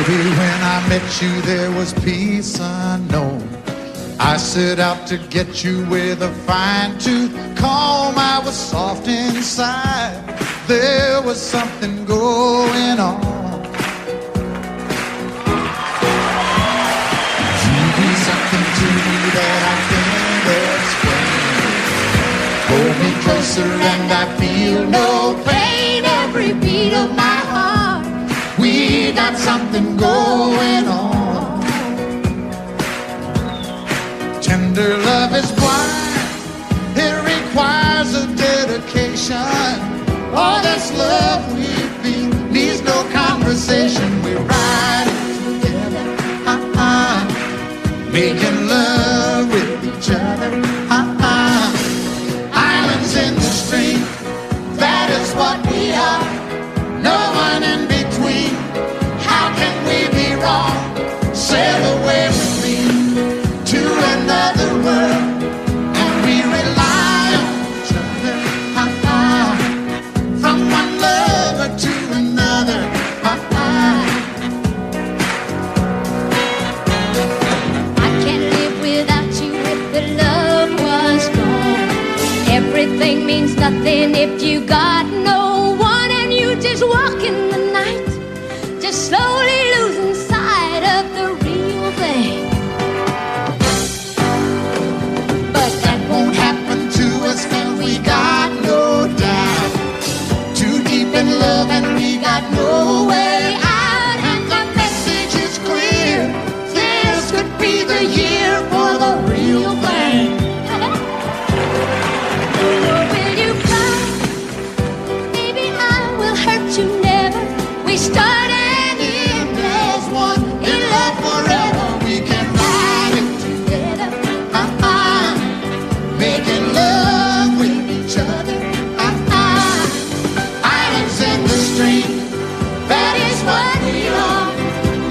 Baby, when I met you, there was peace unknown. I set out to get you with a fine tooth comb. I was soft inside. There was something going on. You do something to me that I can't explain. Hold me closer and I feel no pain. Every beat of my heart, we got something going on. Tender love is blind. It requires a dedication. All this love we feel needs no conversation. We're riding together, making love with each other, Islands in the stream, that is what we are. No one in between. How can we be wrong? Sail away with me to another world, and we rely on each other, from one lover to another, I can't live without you if the love was gone. Everything means nothing if you got no one, and you just walk in the night, just slowly losing sight of the real thing. but that won't happen to us, 'cause we got no doubt. Too deep in love and we got no way out, and the message is clear. This could be the year for the real thing. Will you cry? Maybe I will hurt you never. We start and end as one. In love forever, we can ride it together, making love with each other, islands in the stream, that is what we are.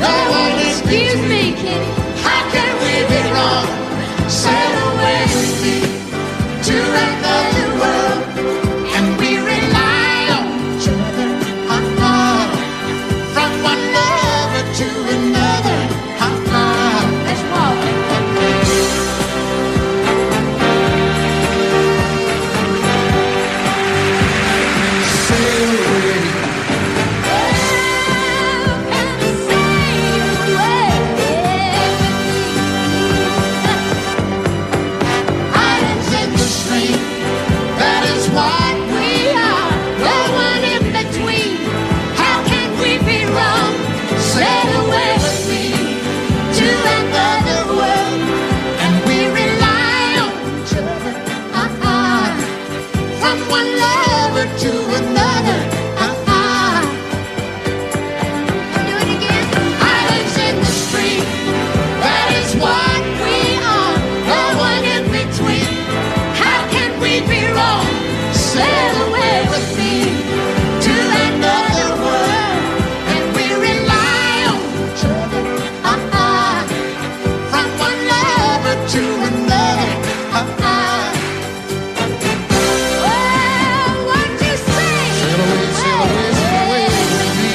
No one Excuse me, Kitty. How can we be wrong? Sail away with me to another world, and we rely on each other, from one lover to another, Let's walk. sail away. Islands in the stream, that is what we are. No one in between. How can we be wrong? Sail away with me to another world, and we rely on each other, from one lover to another, Do it again. islands in the stream, that is what we are. No one in between. How can we be wrong? Sail away with me to another world, and we rely on each other, from one lover to another. Well, what you say? Sail away, sail away, sail away with me.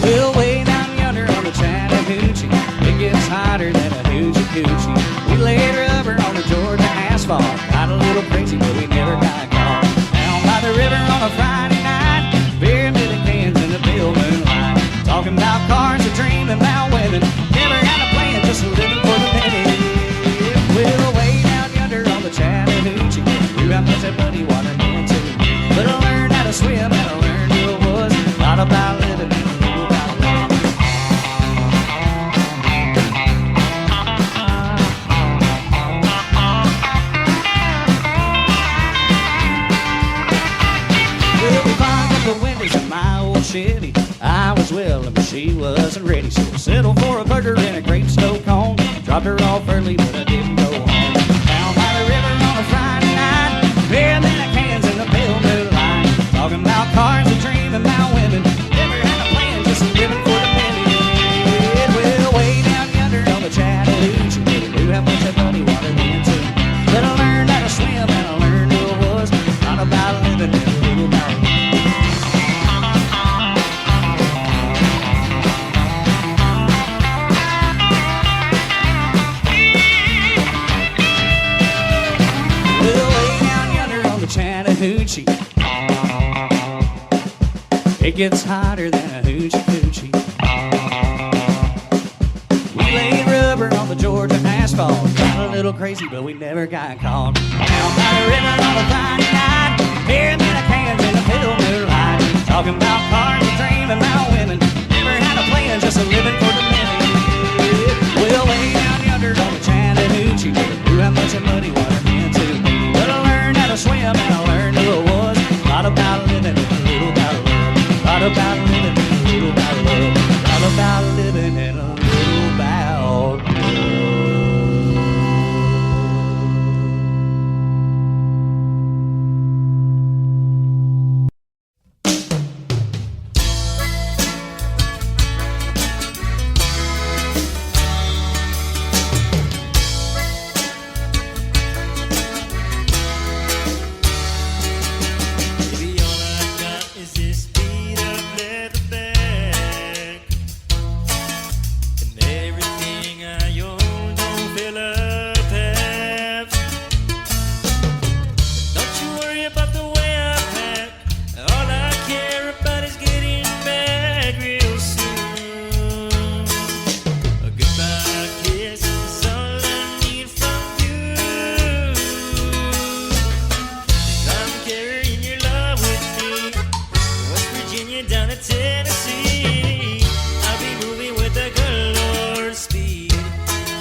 Well, way down yonder on the Chattahoochee, it gets hotter than a hoochie coochie. We laid rubber on the Georgia asphalt, got a little crazy, but we never got caught. Down by the river on a Friday night, beer milling cans in the pale moonlight, talking about cars and dreaming about women. Never had a plan, just living for the penny. Well, way down yonder on the Chattahoochee, grew out much that muddy water then too. But I learned how to swim and I learned who I was, not about living in a little about love. Well, we fogged up the windows of my old Chevy. I was willing, but she wasn't ready, so I settled for a burger and a grape snow cone. Dropped her off early, but I didn't go home. Down by the river on a Friday night, beer than a cans in the pale moonlight. Talking about cars and dreaming about women. Never had a plan, just living for the minute. Well, way down yonder on the Chattahoochee, never knew how much that muddy water meant to me. But I learned how to swim and I learned who I was. Not about living in a little mountain. Well, way down yonder on the Chattahoochee, it gets hotter than a hoochie coochie. We laid rubber on the Georgia asphalt. Got a little crazy, but we never got caught. Down by the river on a Friday night, beer than a cans in the pale moonlight. Talking about cars and dreaming about women. Never had a plan, just a living for the minute. Well, way down yonder on the Chattahoochee, never knew how much that muddy water meant to me. But I learned how to swim and I learned who I was. Thought about living in a little about love. Thought about living in a little about love. Thought about living in a little about love. Baby, all I got is this beat up leather bag, and everything I own don't fill up half. Don't you worry about the way I pack. All I care about is getting back real soon. A goodbye kiss is all I need from you. 'Cause I'm carrying your love with me, West Virginia down to Tennessee. I'll be moving with a galore speed,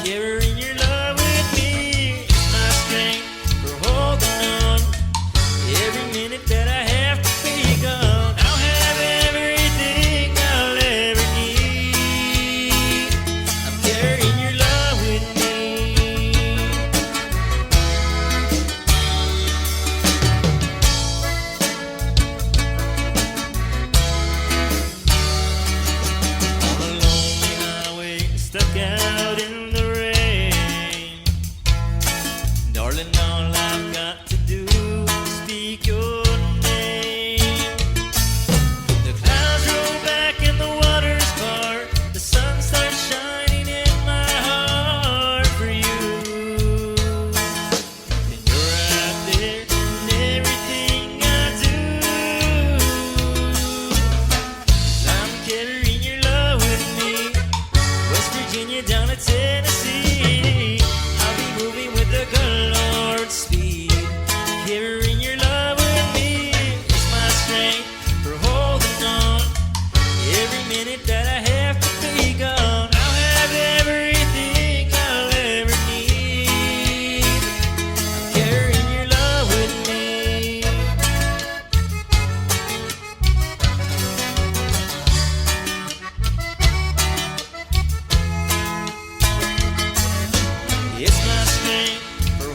carrying your love with me. It's my strength for holding on every minute that I have to be gone. I'll have everything I'll ever need. I'm carrying your love with me. On a lonely highway, stuck out in the rain. Darling, all I've got to do is speak your name. The clouds roll back and the waters part. The sun starts shining in my heart for you. And you're right there in everything I do. 'Cause I'm carrying your love with me, West Virginia down to Tennessee. I'll be moving with a galore speed, carrying your love with me. It's my strength for holding on every minute that I have to be gone. I'll have everything I'll ever need. I'm carrying your love with me. It's my strength for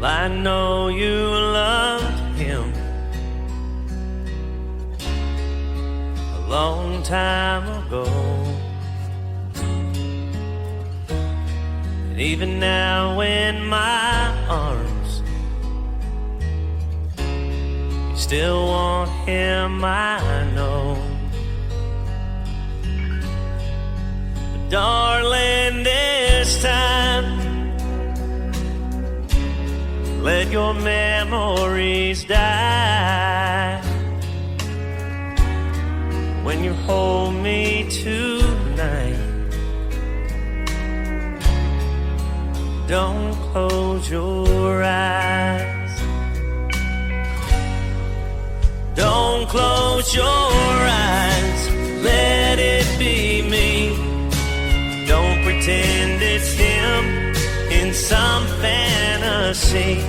I know you loved him a long time ago. And even now in my arms, you still want him, I know. But darling, this time, let your memories die. When you hold me tonight, don't close your eyes. Don't close your eyes, let it be me. Don't pretend it's him in some fantasy.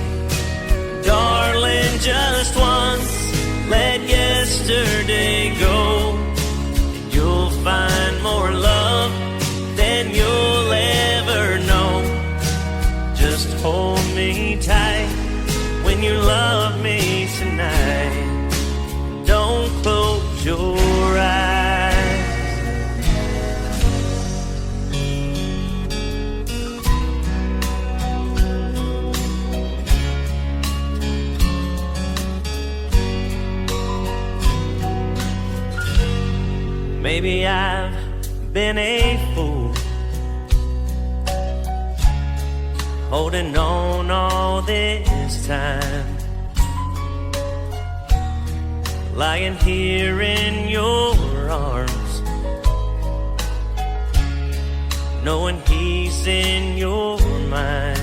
Darling, just once, let yesterday go, and you'll find more love than you'll ever know. Just hold me tight when you love me tonight. Don't close your eyes. Maybe I've been a fool, holding on all this time, lying here in your arms, knowing he's in your mind.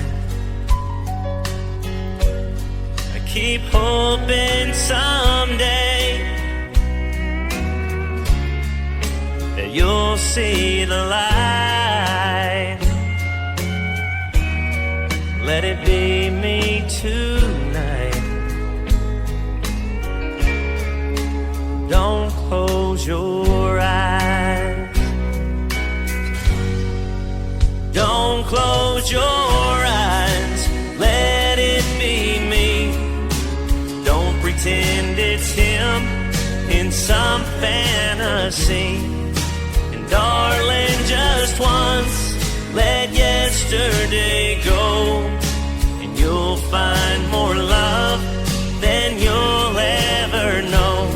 I keep hoping someday that you'll see the light. Let it be me tonight. Don't close your eyes. Don't close your eyes. Let it be me. Don't pretend it's him in some fantasy. And darling, just once, let yesterday go, and you'll find more love than you'll ever know.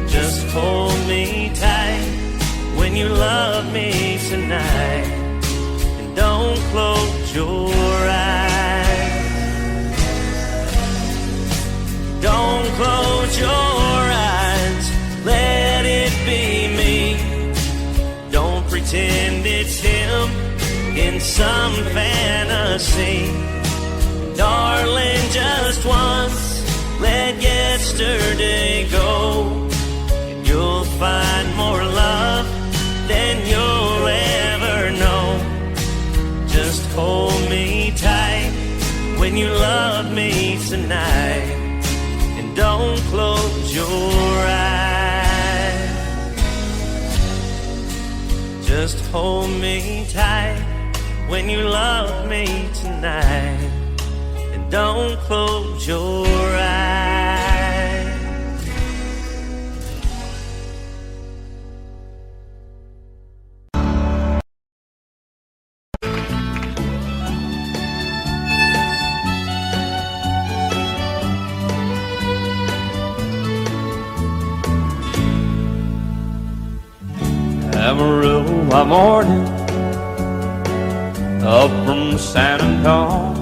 Just hold me tight when you love me tonight, and don't close your eyes. Don't close your eyes, let it be me. Don't pretend it's him in some fantasy. Darling, just once, let yesterday go, and you'll find more love than you'll ever know. Just hold me tight when you love me tonight, and don't close your eyes. Just hold me tight when you love me tonight, and don't close your eyes. Amarillo morning, up from San Antonio.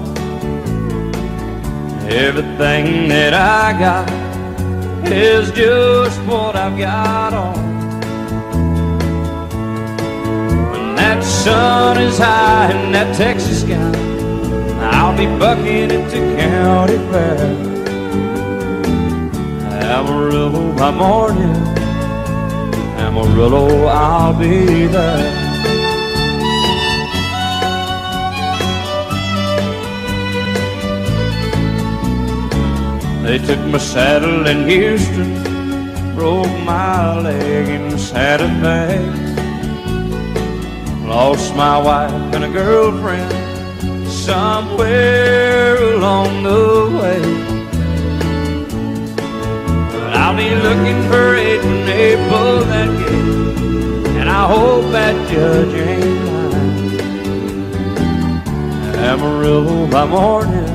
Everything that I got is just what I've got on. When that sun is high in that Texas sky, I'll be bucking at the county fair. Amarillo morning, Amarillo, I'll be there. They took my saddle in Houston, broke my leg in Santa Fe. Lost my wife and a girlfriend somewhere along on the way. But I'll be looking for 8 when they pull that gate, and I hope that judge ain't lying. Amarillo by morning,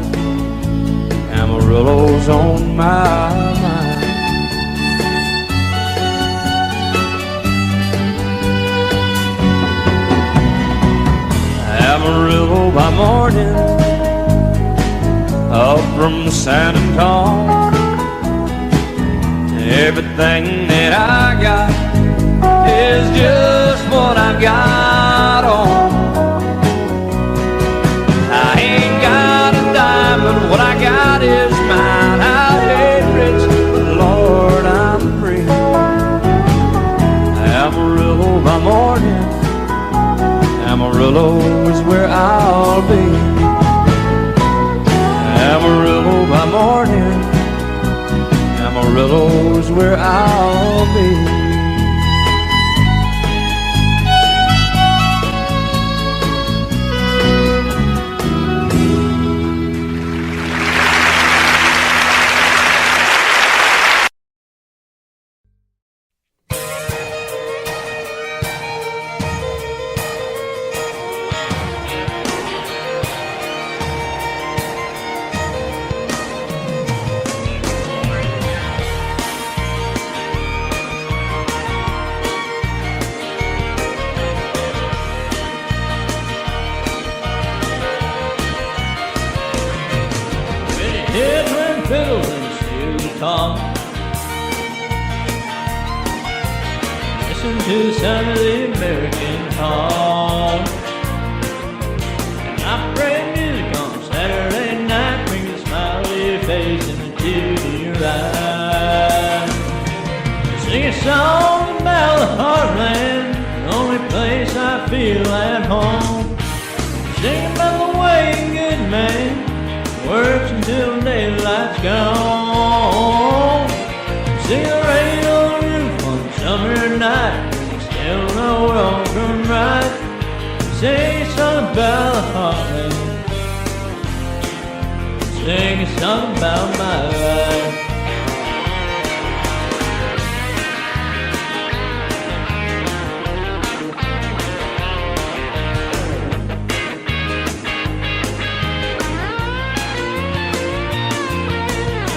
Amarillo's on my mind. Amarillo by morning, up from San Antonio. Everything that I got is just what I've got on. I ain't got a dime, but what I got is mine. I'll get rich, but Lord, I'm free. Amarillo by morning, Amarillo is where I'll be. Amarillo by morning, Amarillo is where I'll be. Fiddles and steel guitar. Listen to some of the American talk. And I play music on Saturday night, bring a smile to your face and a tear to your eye. Sing a song about the heartland, the only place I feel at home. Sing about the way a good man works until daylight's gone. See the rain on the roof on summer night, still know wrong from right. Sing a song about the heartland, sing a song about my life.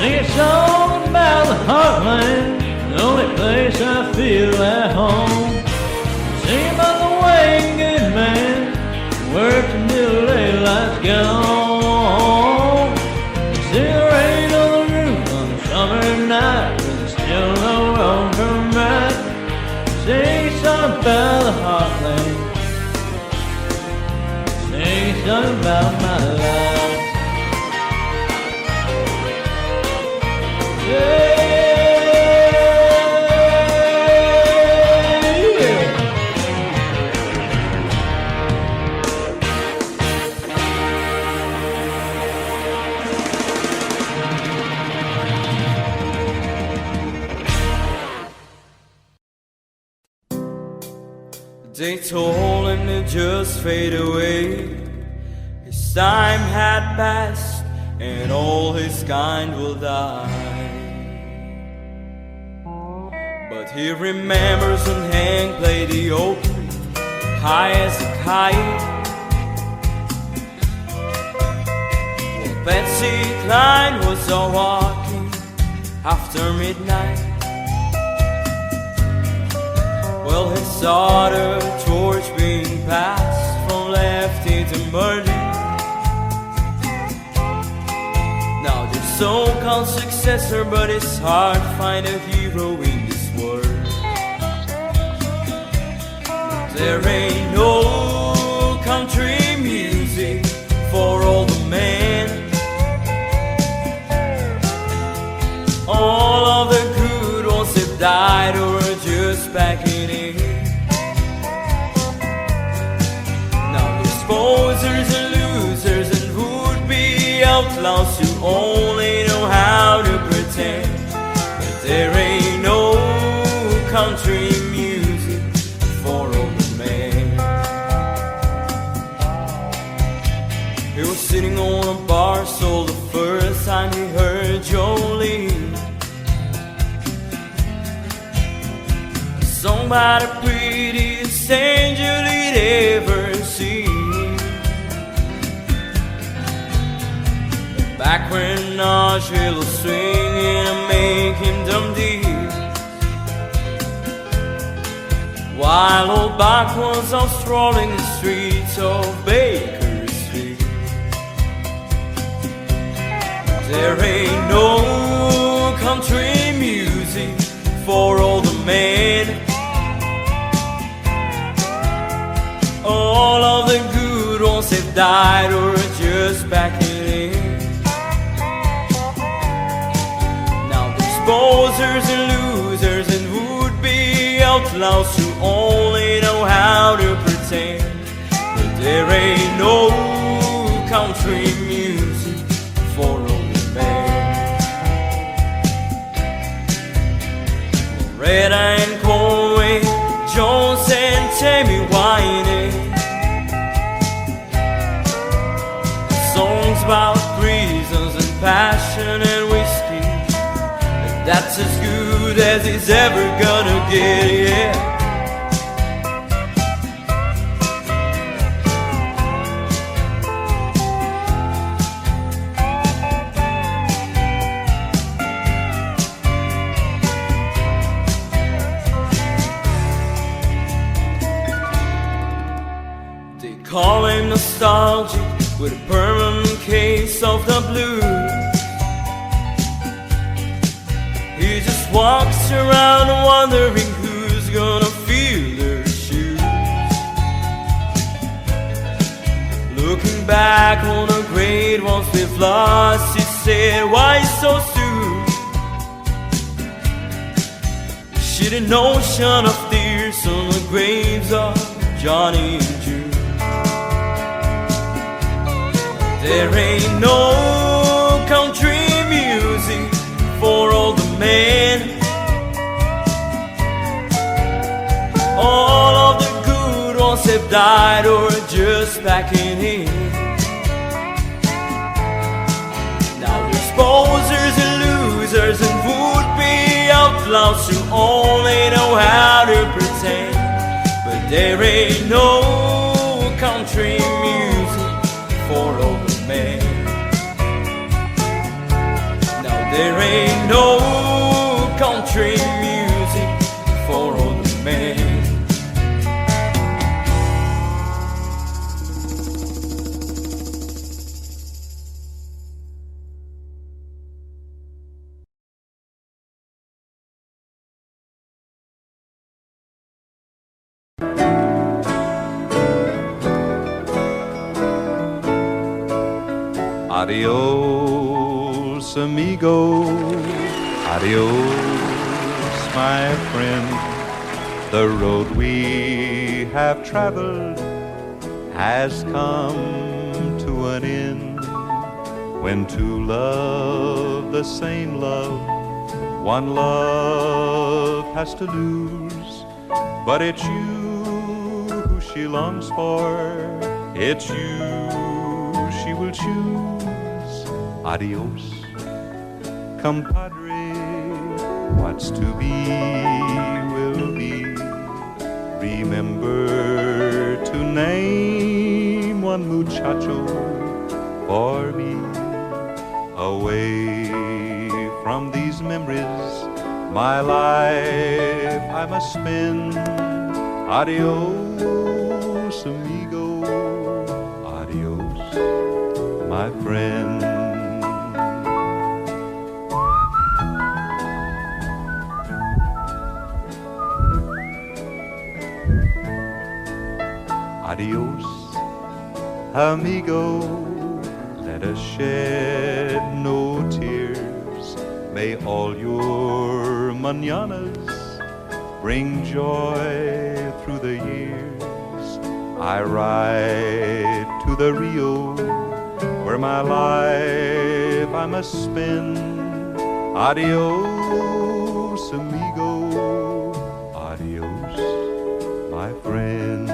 Sing a song about the heartland, the only place I feel at home. Sing about the way a good man works until daylight's gone. See the rain on the roof on a summer night, but there's still no wrong from right. Sing a song about the heartland, sing a song about my life. They told him to just fade away. His time had passed and all his kind will die. But he remembers when Hank played the opening high as a kite. Well, Betsy Klein was a walking after midnight. Well, he saw the torch being passed from lefty to murder. Now there's so-called successor, but it's hard to find a hero in this world. There ain't no country music for all the men. All of the good ones have died or are just backing in. Now there's posers and losers and would-be outlaws who only know how to pretend. But there ain't no country music for all the men. He was sitting on a bar stool the first time he heard Jolene, sung by the prettiest angel he'd ever seen. Back when Nashville was swinging and making them deep, while old Bach was out strolling the streets of Baker Street. There ain't no country music for all the men. All of the good ones have died or are just backing in. Now there's posers and losers and would-be outlaws who only know how to pretend. But there ain't no country music for all the men. Loretta and Conway, Jones and Tammy Wynette, songs about prisons and passion and whiskey, and that's as good as it's ever gonna get, yeah. They call him nostalgic with a permanent case of the blues. He just walks around wondering who's gonna feel their shoes. Looking back on the great ones we've lost, he said, why so soon? Shed an ocean of tears on the graves of Johnny and June. There ain't no country music for all the men. All of the good ones have died or are just backing in. Now there's posers and losers and would-be outlaws who only know how to pretend. But there ain't no country music for all the men. Now there ain't no country music for all the men. Adios, amigo, adios, my friend. The road we have traveled has come to an end. When two love the same love, one love has to lose. But it's you who she longs for, it's you she will choose. Adios, compadre, what's to be will be. Remember to name one muchacho for me. Away from these memories, my life I must spend. Adios, amigo, adios, my friend. Adios, amigo, let us shed no tears. May all your mañanas bring joy through the years. I ride to the Rio where my life I must spend. Adios, amigo, adios, my friend.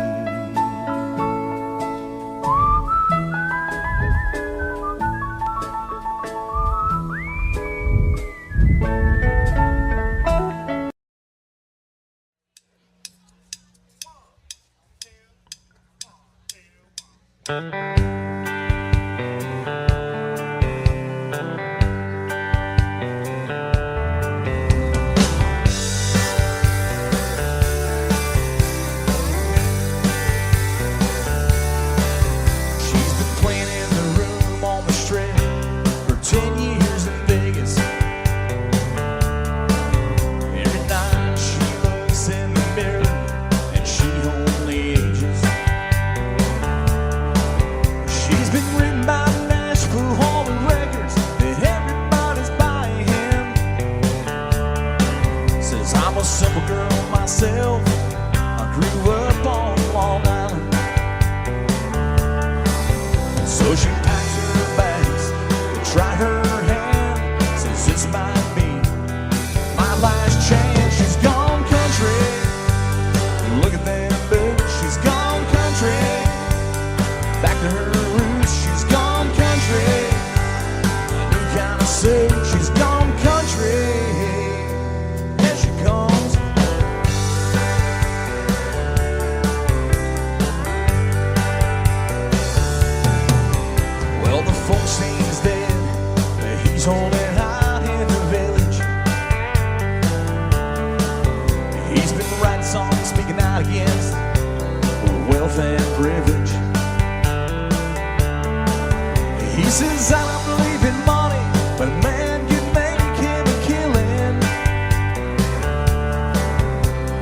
He says, I don't believe in money, but a man can make him a killing.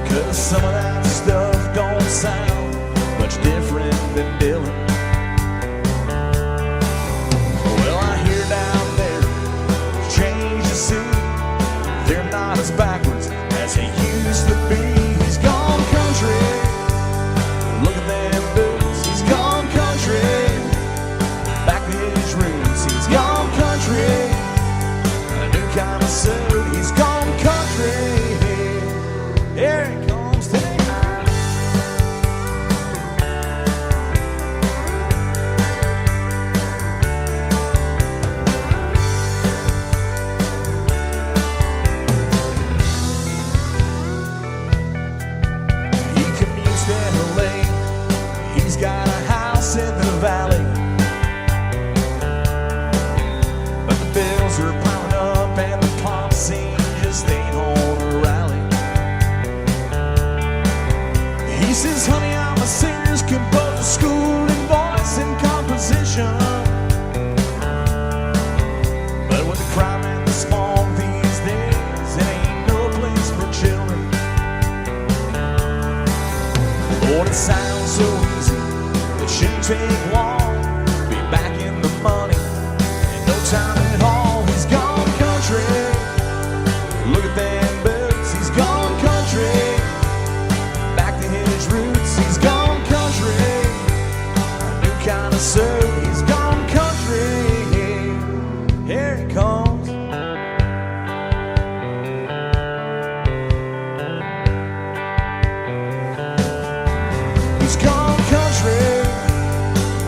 'Cause some of that stuff don't sound much different than Dylan. Well, I hear down there, change the scene. They're not as backwards as they used to be. He's gone country. Look at them boots. He's gone country. Back to his roots. He's gone country. A new kind of suit. He's gone country. Here he comes tonight. He commutes to LA. He's got a house in the valley. But the bills are piling up and the pop scene just ain't on a rally. He says, honey, I'm a singer's composer, schooled in voice and composition. But with the crime and the smog these days, it ain't no place for children. Lord, it sounds so easy, it shouldn't take long. Be back in the money in no time at all. He's gone country. Look at them boots. He's gone country. Back to his roots. He's gone country. A new kind of suit. He's gone country. Here he comes. He's gone country.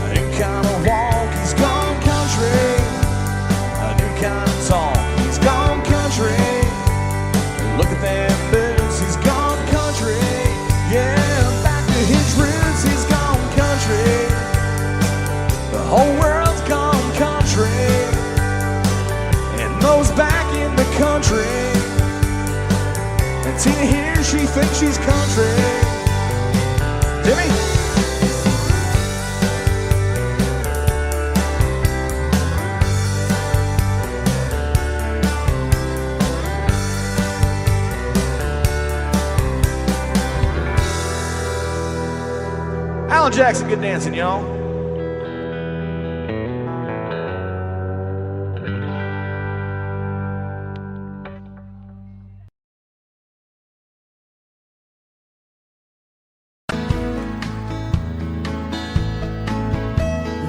A new kind of walk. He's gone country. A new kind of talk. He's gone country. Look at them boots. He's gone country. Yeah, back to his roots. He's gone country. The whole world's gone country. And those back in the country. And Tina here, she thinks she's country. Jimmy? Alan Jackson, good dancing, y'all.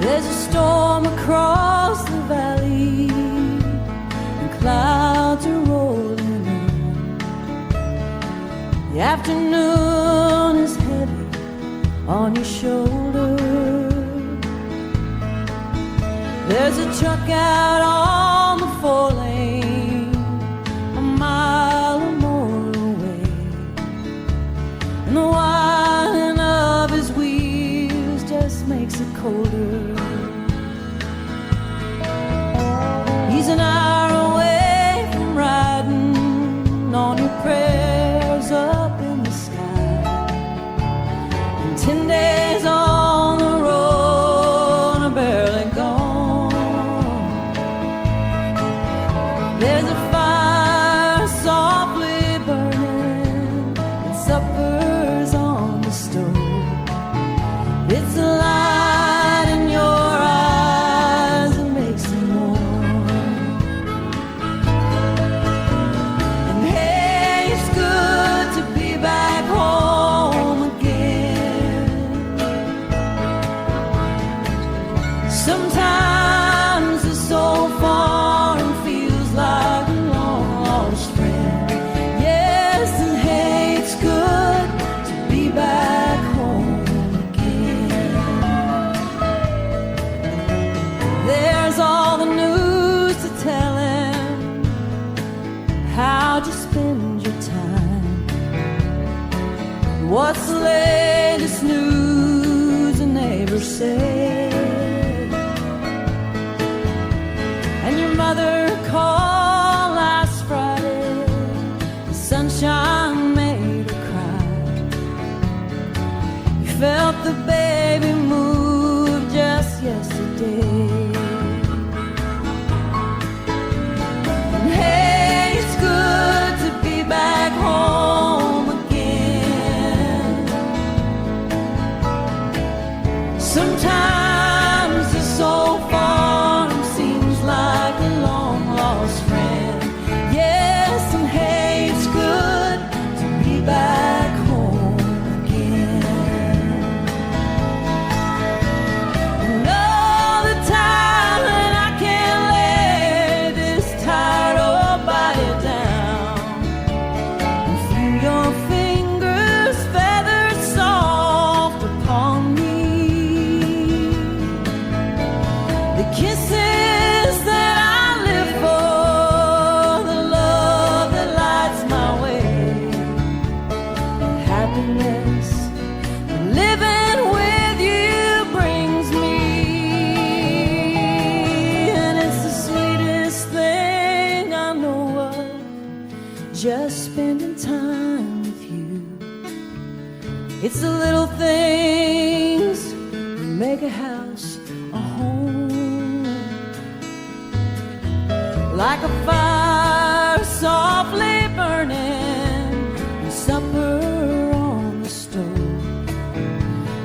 There's a storm across the valley, and clouds are rolling in. The afternoon is heavy on your shoulder. There's a truck out on the 4-lane, a mile or more away, and the whining of his wheels just makes it colder. He's an hour away from riding on your prayers up in the sky, and 10 days on the road are barely gone. There's a fire softly burning, and supper's on the stove. It's the light in your eyes that makes them warm. And hey, it's good to be back home again. Sometimes it's so far and feels like a long lost friend. Yes, and hey, it's good to be back home again. There's all the news to tell him. How'd you spend your time? What's the latest news a neighbor said? And your mother called last Friday. The sunshine made her cry. You felt the baby move just yesterday. like a fire softly burning, and supper on the stove,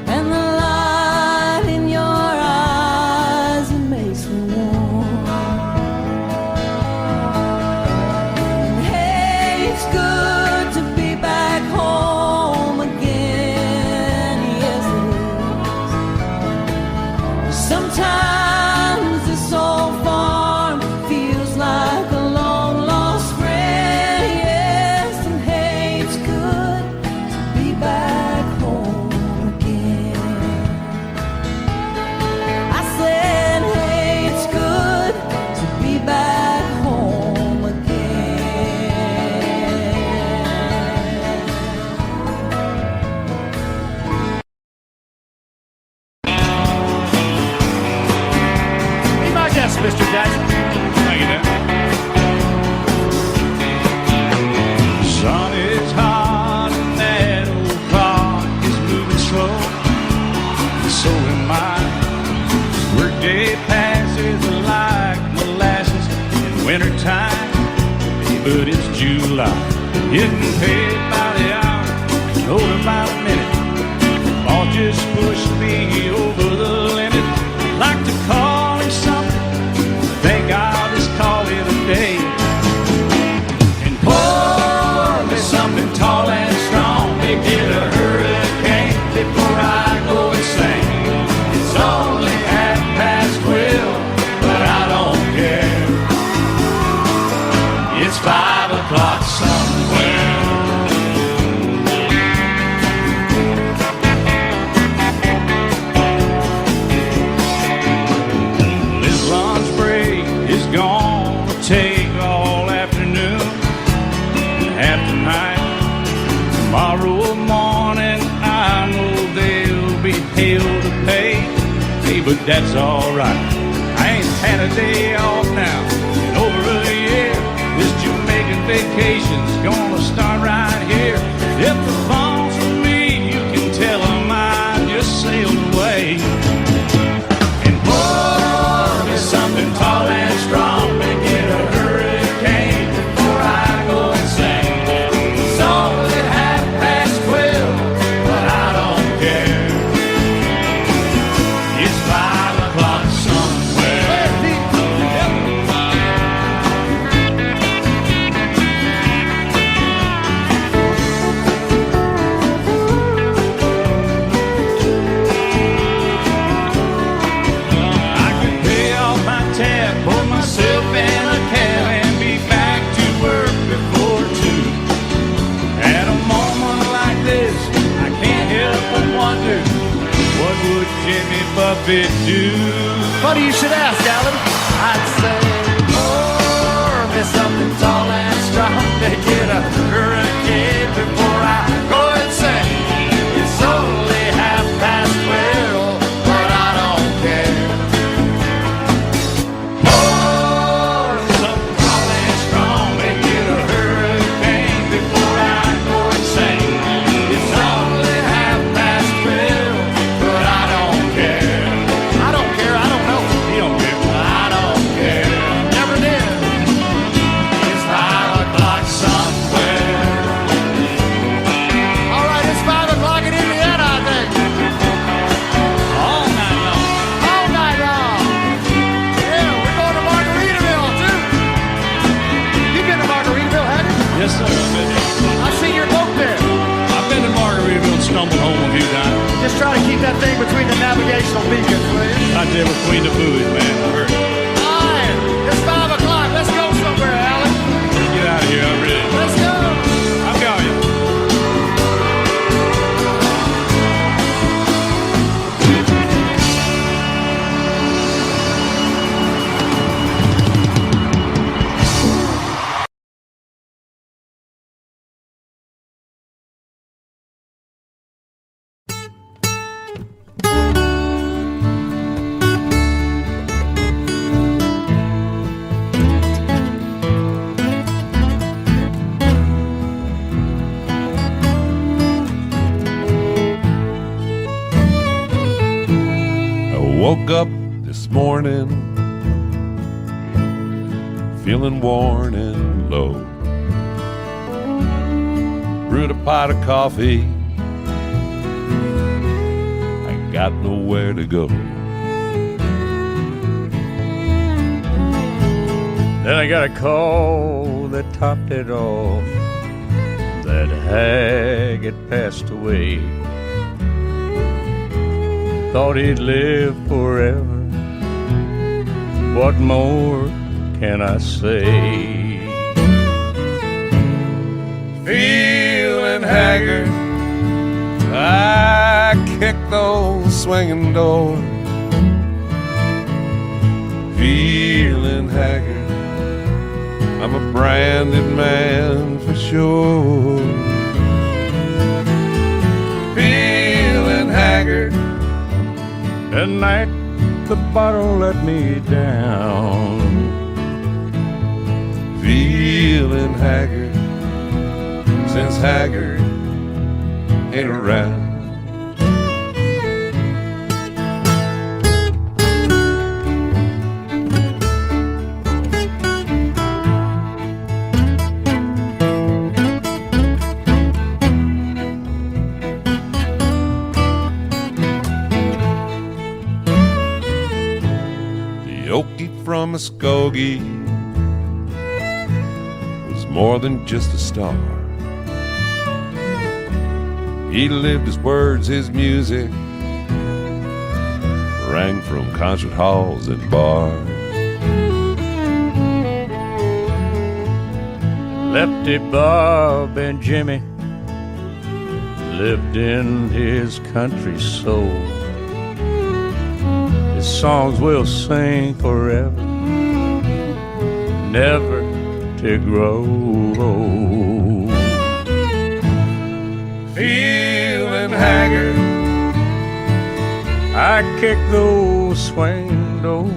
and the light in your eyes, it makes me warm. And hey, it's good to be back home again, yes it is. Sometimes this old farm feels like a long lost friend, yes, and hey, it's good to be back home again. I said, hey, it's good to be back home again. Be my guest, Mr. Jackson. Thank you, Dan. Sun is hot and that old clock is moving slow. So am I. Workday passes like molasses in wintertime. But it's July. Getting paid by the hour, older by the minute. All just pushed me over the limit. Like to call him something. Think I'll just call it a day. And pour me something tall and strong. Make it a hurricane before I go insane. It's only 12:30, but I don't care. It's 5 o'clock somewhere. This lunch break is gonna take all afternoon and half tonight. Tomorrow morning I know they'll be hell to pay. Hey, but that's alright. I ain't had a day off now in over a year. This Jamaican vacation's gonna start right here. If the phone's for me, you can tell them I just sailed away. And pour me something tall and strong. Make it a hurricane before I go insane. It's only 12:30, but I don't care. It's 5 o'clock somewhere. I could pay off my tab, pull myself in a cab, and be back to work before 2. At a moment like this, I can't help but wonder, what would Jimmy Buffett do? Funny you should ask, Alan. I'd say, pour me something tall and strong. Make it a hurricane before I go insane. It's only 12:30, but I don't care. Pour something tall and strong, make it a hurricane before I go insane. It's only 12:30, but I don't care. I don't care, I don't know. He don't care. I don't care. Never did. It's 5 o'clock somewhere. All right, it's 5 o'clock in Indiana, I think. All night long. All night long. Yeah, we're going to Margaritaville, too. You've been to Margaritaville, haven't you? Yes, sir. I've been there. I've seen your boat there. I've been to Margaritaville and stumbled home a few times. Just try to keep that thing between the navigational beacons, will you? Right there between the buoys, man. I heard. All right, it's 5 o'clock. Let's go somewhere, Alan. Let's get out of here. I'm ready. Let's go. I'm going. woke up this morning feeling worn and low. Brewed a pot of coffee, I got nowhere to go. Then I got a call that topped it off. That hag had passed away. Thought he'd live forever. What more can I say? Feeling haggard, I kicked those swinging doors. Feeling haggard, I'm a branded man for sure. Feeling haggard, at night the bottle let me down. Feeling haggard, since Haggard ain't around. From Muskogee was more than just a star. He lived his words, his music rang from concert halls and bars. Lefty Bob and Jimmy lived in his country soul. His songs will sing forever, never to grow old. Feeling haggard, I kick those swing doors.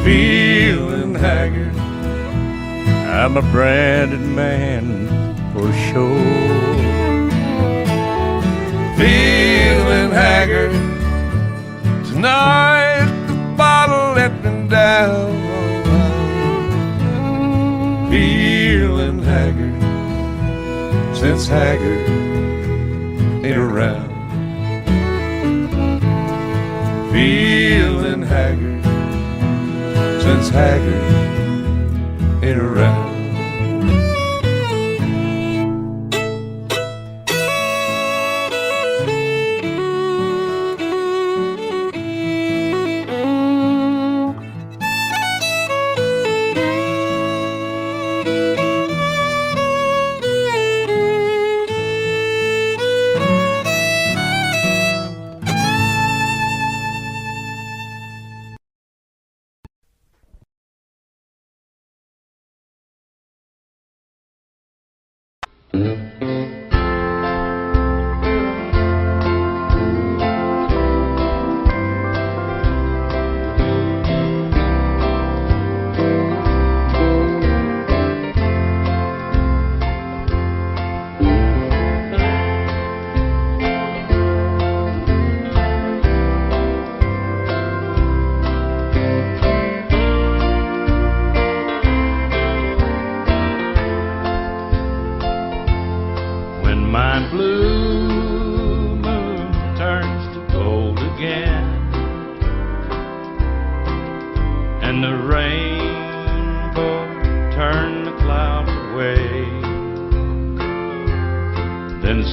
Feeling haggard, I'm a branded man for sure. Feeling haggard, tonight the bottle let me down. Feeling haggard, since Haggard ain't around. Feeling haggard, since Haggard ain't around.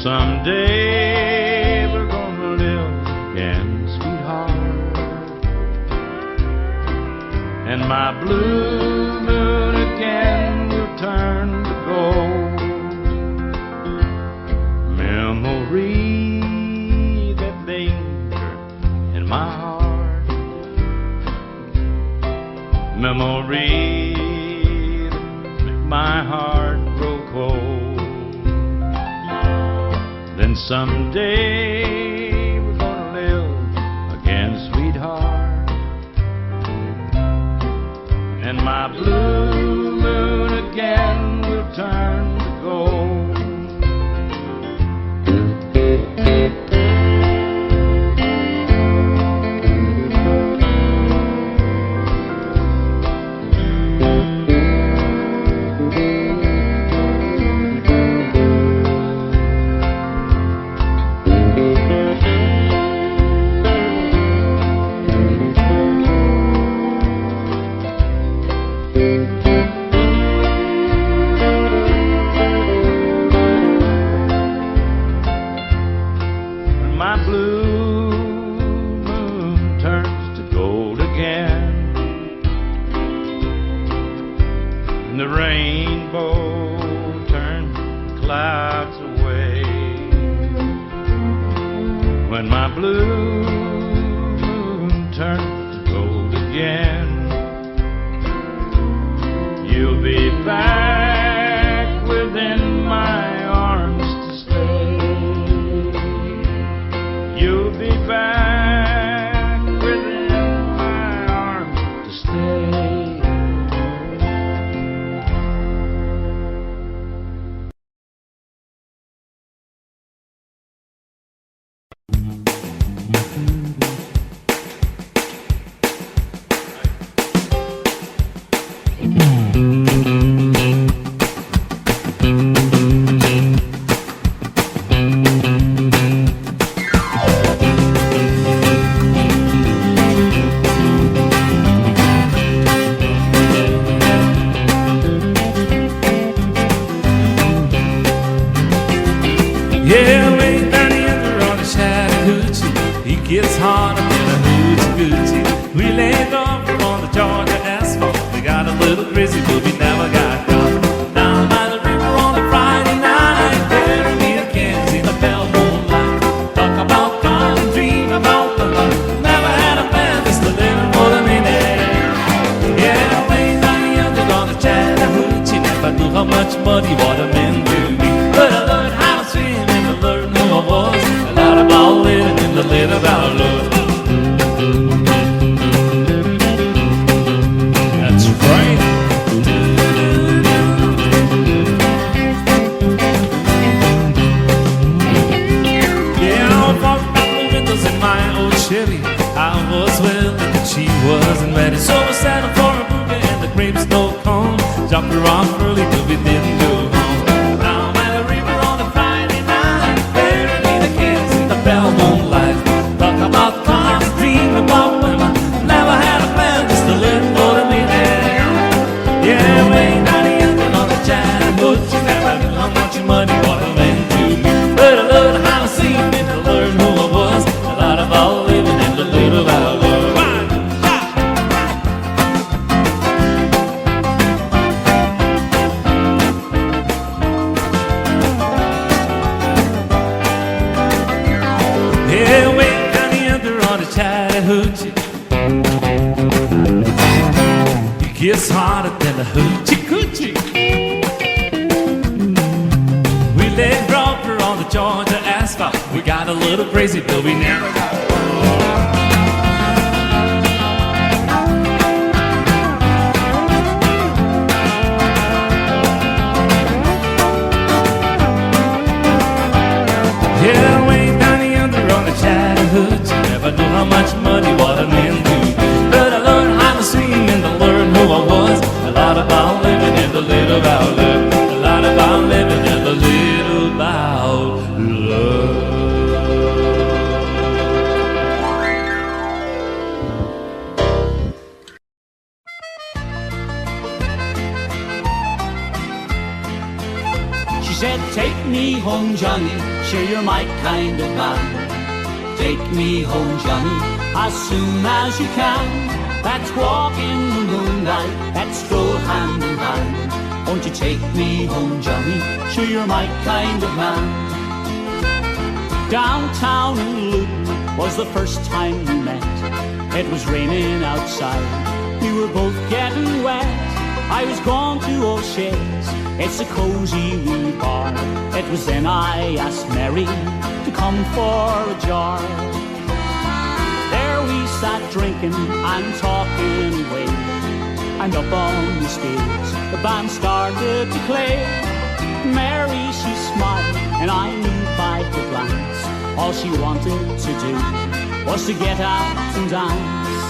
Someday we're gonna live again, sweetheart. And my blue moon again will turn to gold. rainbow turns the clouds away. When my blue moon turns to gold again, you'll be back within my arms to stay. You'll be back within my arms to stay. Yeah, way down the under on the Chattahoochee, he gets harder than a hoochie coochie. We laid off on the Georgia asphalt. We got a little crazy, but we never got caught. Down by the river on a Friday night, there me a Kansas in the bell moonlight. Talk about God and dream about the love. Never had a man just a little more than me there. Yeah, way down the under on the Chattahoochee, never knew how much muddy water meant to me. But I learned how to swim. Learn who I was, a lot about living and a little about love. That's right. Yeah, I was walking out the windows in my old Chevy. I was willing, but she wasn't ready. So I settled for a boogie and the grapes no cone. Dropped her off early, but we didn't go home. Bell moonlight, talk about cars, dream about women. Never had a man, just a little more than me there. Yeah, way down the end on the Chattahoochee, never knew how much money water meant to me. But I learned how to sing and I learned who I was. A lot about living and a little about love. Yeah, way down the under on the Chattahoochee, it gets harder than a hoochie coochie. We laid rubber on the Georgia asphalt. We got a little crazy, but we never got yeah, way down the under on the Chattahoochee, never knew how much muddy water meant to me. But I learned how to swim and to learn who I was. A lot about living and a little about love. A lot about living and a little about love. She said, take me home, Johnny, sure you're my kind of man. Take me home, Johnny, as soon as you can. Let's walk in the moonlight, let's stroll hand in hand. Won't you take me home, Johnny, sure you're my kind of man. Downtown in Luton was the first time we met. It was raining outside, we were both getting wet. I was gone to O'Shea's, it's a cozy wee bar. It was then I asked Mary to come for a jar. There we sat drinking and talking away. And up on the stage, the band started to play. Mary, she smiled, and I knew by the glance all she wanted to do was to get out and dance.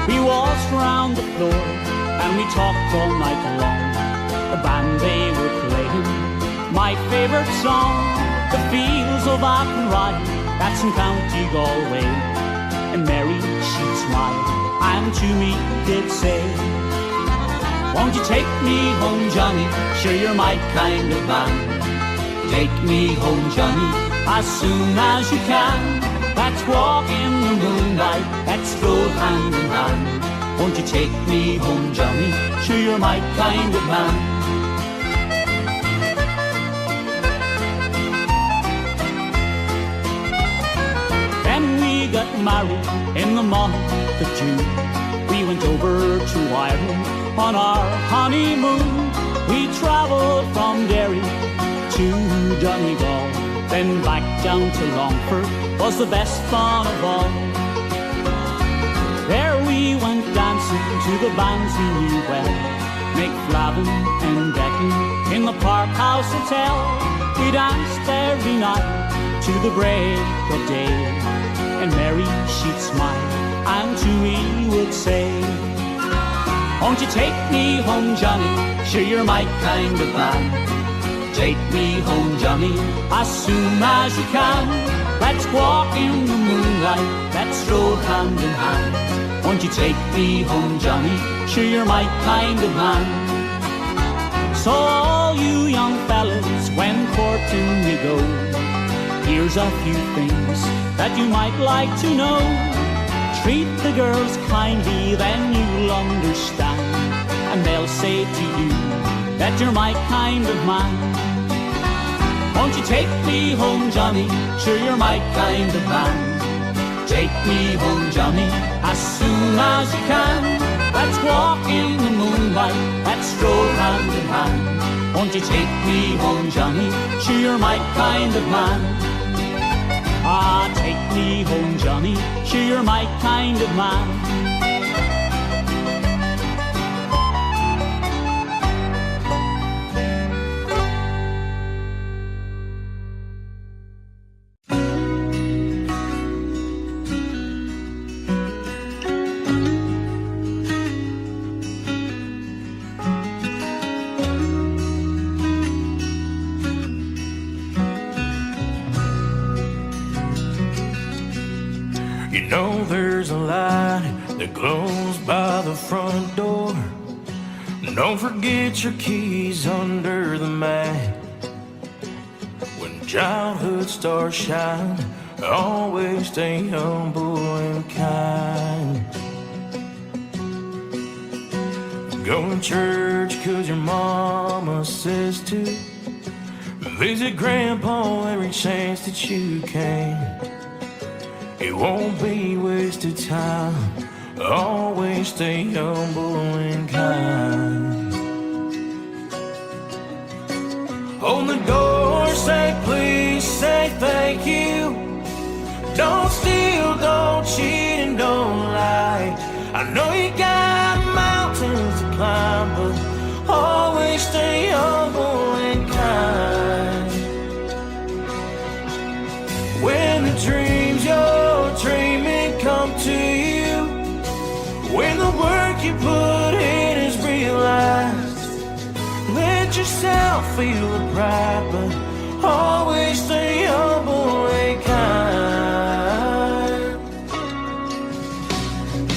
We waltzed round the floor and we talked all night long. The band, they were playing my favourite song, The Fields of Athenry, that's in County Galway. And Mary, she'd smile and to me did say, won't you take me home, Johnny, sure you're my kind of man. Take me home, Johnny, as soon as you can. Let's walk in the moonlight, let's stroll hand in hand. Won't you take me home, Johnny, sure you're my kind of man. married in the month of June. We went over to Ireland on our honeymoon. We travelled from Derry to Donegal, then back down to Longford was the best fun of all. There we went dancing to the bands we knew well, McFlavin and Declan in the Park House Hotel. We danced every night to the break of day, and Mary she'd smile and to me would say, won't you take me home, Johnny? Sure, you're my kind of man. Take me home, Johnny, as soon as you can. Let's walk in the moonlight, let's stroll hand in hand. Won't you take me home, Johnny? Sure, you're my kind of man. So all you young fellas, when courting you go, here's a few things that you might like to know. Treat the girls kindly, then you'll understand, and they'll say to you that you're my kind of man. Won't you take me home, Johnny? Sure, you're my kind of man. Take me home, Johnny, as soon as you can. Let's walk in the moonlight, let's stroll hand in hand. Won't you take me home, Johnny? Sure, you're my kind of man. Ah, take me home, Johnny, sure, you're my kind of man. You know there's a light that glows by the front door. Don't forget your keys under the mat. When childhood stars shine, always stay humble and kind. Go to church 'cause your mama says to. Visit Grandpa every chance that you can. It won't be wasted time. Always stay humble and kind. Hold the door, say please, say thank you. Don't steal, don't cheat, and don't lie. I know you got mountains to climb, but always stay humble and kind. When the dreams you're dreaming come to you, when the work you put in is realized, let yourself feel the pride, but always stay humble and kind.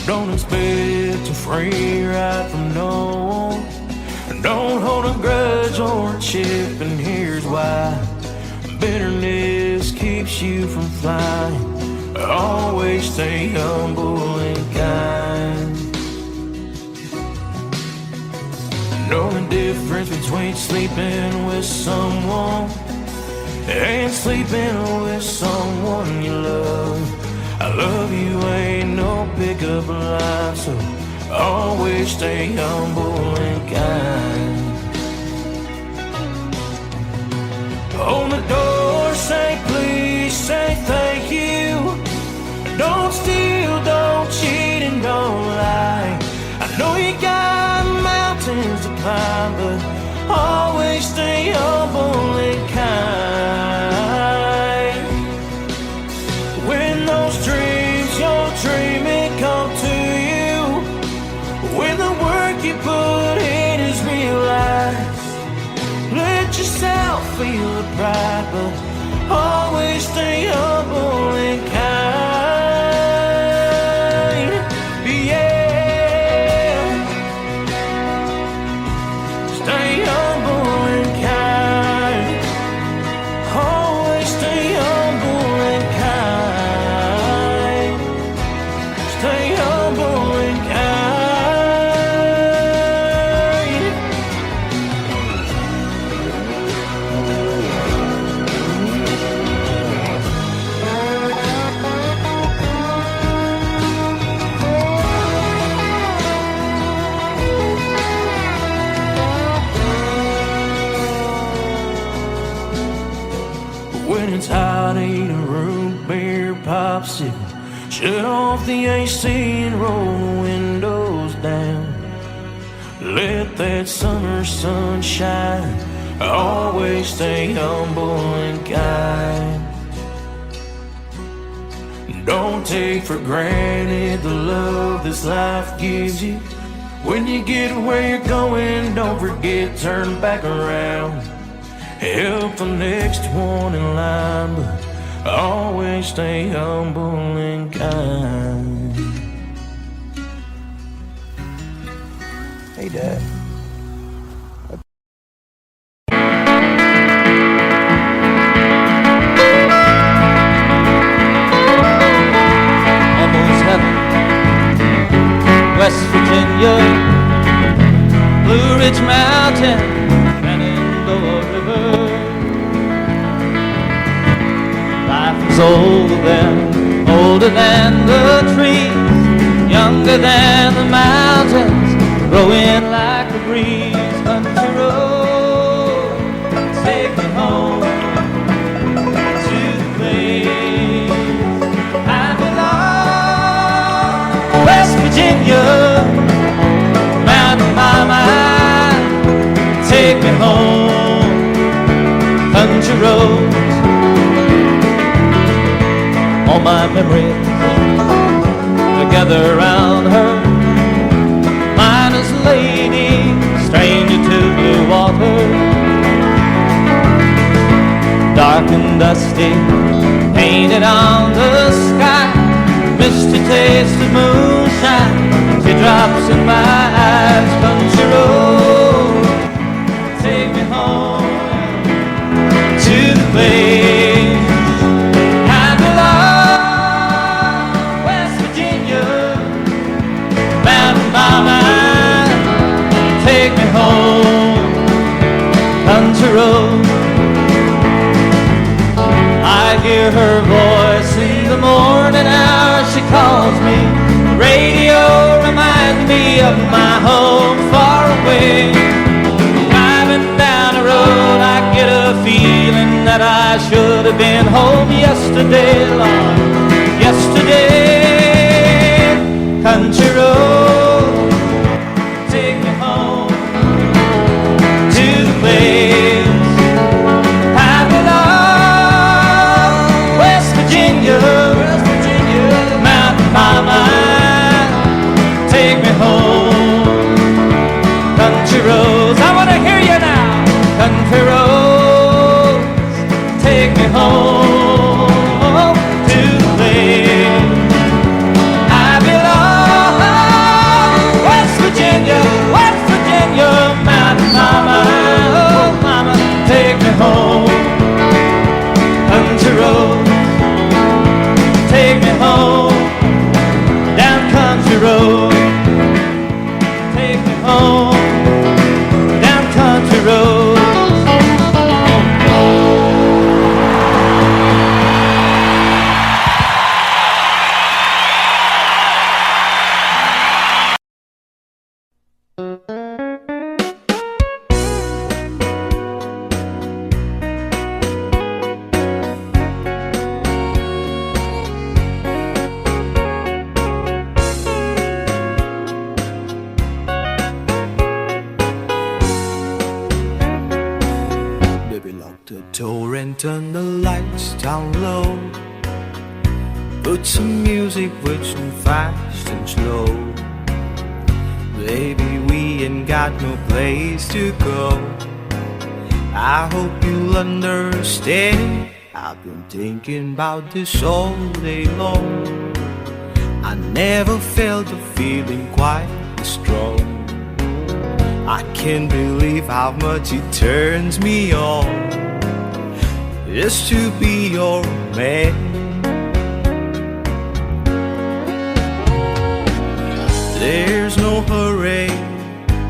Don't expect a free ride from no one. Don't hold a grudge or a chip, and here's why. Bitterness keeps you from flying. Always stay humble and kind. Know the difference between sleeping with someone and sleeping with someone you love. I love you ain't no pickup line, so always stay humble and kind. Open the door, say please, say thank you. Don't steal, don't cheat, and don't lie. I know you got mountains to climb, but always stay humble and kind. When those dreams you're dreaming come to you, when the work you put in is realized, let yourself feel the pride, but always stay humble and kind. Yeah, stay humble and kind. Always stay humble and kind. Stay humble and kind. bicycle, shut off the AC and roll the windows down. Let that summer sun shine, always stay humble and kind. Don't take for granted the love this life gives you. When you get where you're going, don't forget, turn back around. Help the next one in line, but always stay humble and kind. Hey, Dad. Almost heaven, West Virginia, Blue Ridge Mountain, Shenandoah River. Life is older than the trees, younger than the mountains, growing like a breeze. Country road, take me home to the place I belong. West Virginia, Mountain Mama, take me home. Country roads, all my memories together around her. Miner's lady, stranger to blue water. Dark and dusty, painted on the sky. Misty taste of moonshine, teardrops in my eyes. Country road, take me home to the place I belong. West Virginia, Mountain Mama, take me home. Country road, I hear her voice in the morning hour. She calls me. The radio reminds me of my home far away. Driving down the road, I get a feeling that I should have been home yesterday, Lord, yesterday. Country road, take me home to the place I belong. West Virginia, Mountain Mama, take me home. Country roads, I want to hear you now. Country roads, take me home to the place I belong. West Virginia, Mountain Mama, oh Mama, take me home. Country roads, take me home. Down country road, take me home. Down country road. Baby, lock the door and turn the lights down low. Put some music with some fast and slow. Baby, we ain't got no place to go. I hope you'll understand. I've been thinking about this all day long. I never felt a feeling quite this strong. I can't believe how much it turns me on just to be your man. There's no hurry,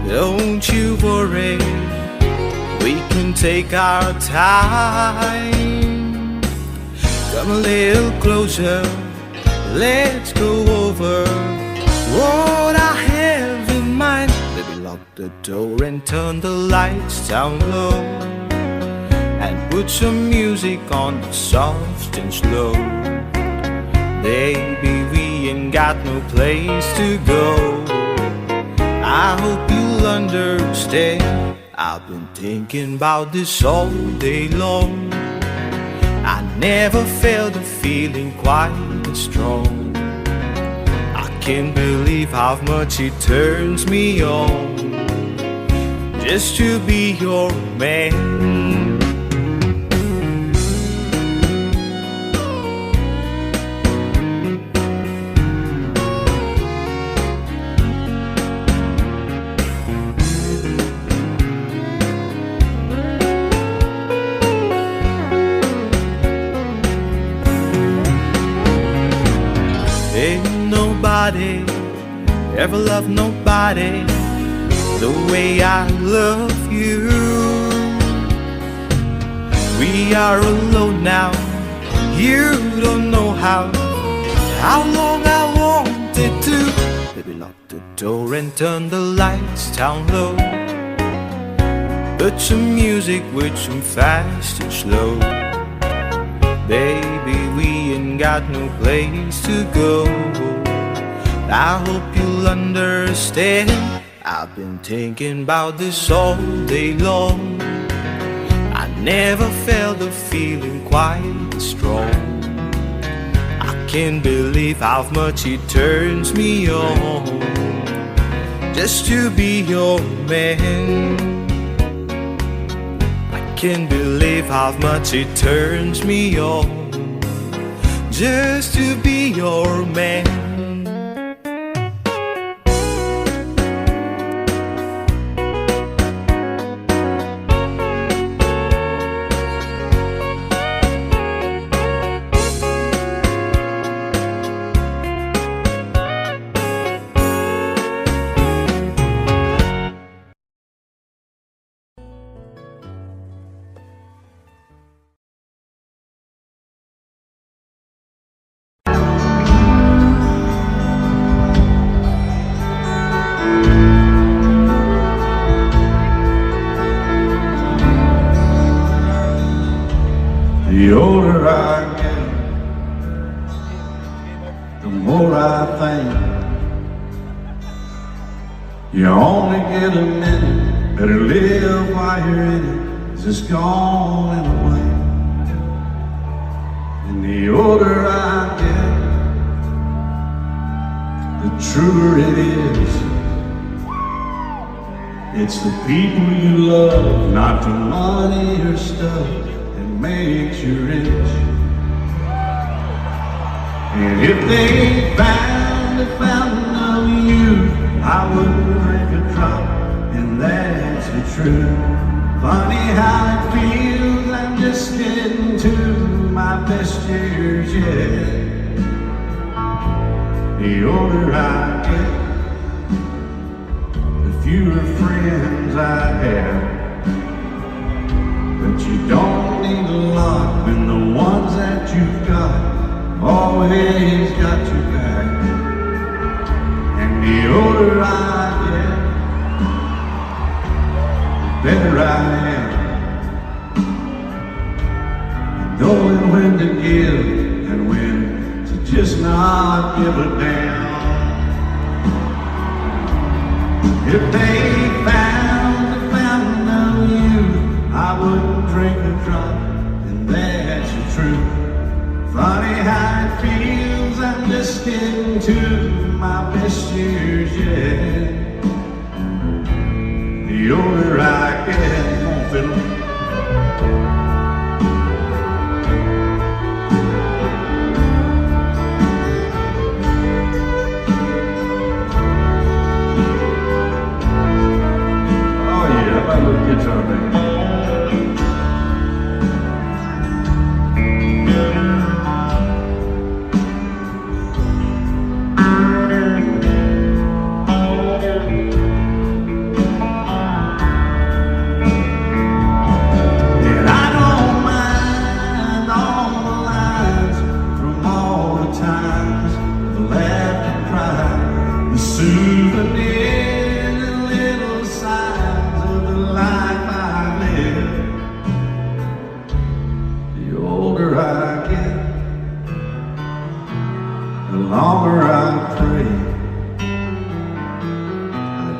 don't you worry. We can take our time. Come a little closer, let's go over what I have in mind. Baby, lock the door and turn the lights down low, and put some music on, soft and slow. Baby, we ain't got no place to go. I hope you'll understand. I've been thinking about this all day long. I never felt a feeling quite as strong. I can't believe how much it turns me on just to be your man. Ain't nobody ever loved nobody the way I love you. We are alone now, you don't know how long I wanted to. Baby, lock the door and turn the lights down low. Put some music with some fast and slow. Baby, we ain't got no place to go. I hope you'll understand. I've been thinking about this all day long. I never felt a feeling quite strong. I can't believe how much it turns me on just to be your man. I can't believe how much it turns me on just to be your man. The older I get, the more I think you only get a minute. Better live while you're in it, 'cause it's gone in a way. And the older I get, the truer it is. It's the people you love, not the money or stuff, makes you rich. And if they found a fountain of youth, I wouldn't drink a drop, and that's the truth. Funny how it feels, I'm just getting to my best years yet. The older I get, the fewer friends I have. But you don't need a lot when the ones that you've got always got your back. And the older I get, the better I am. Knowing when to give and when to just not give a damn. If they found the fountain of youth, I wouldn't drink a drop, and that's the truth. Funny how it feels, I'm just getting to my best years yet. The older I get, come on, fiddle. Oh yeah, how about a little guitar, baby?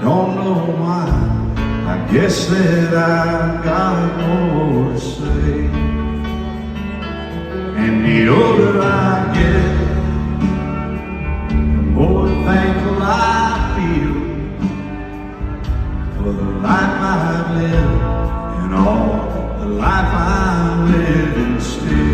don't know why. I guess that I've got more to say. And the older I get, the more thankful I feel for the life I've lived and all the life I'm living still.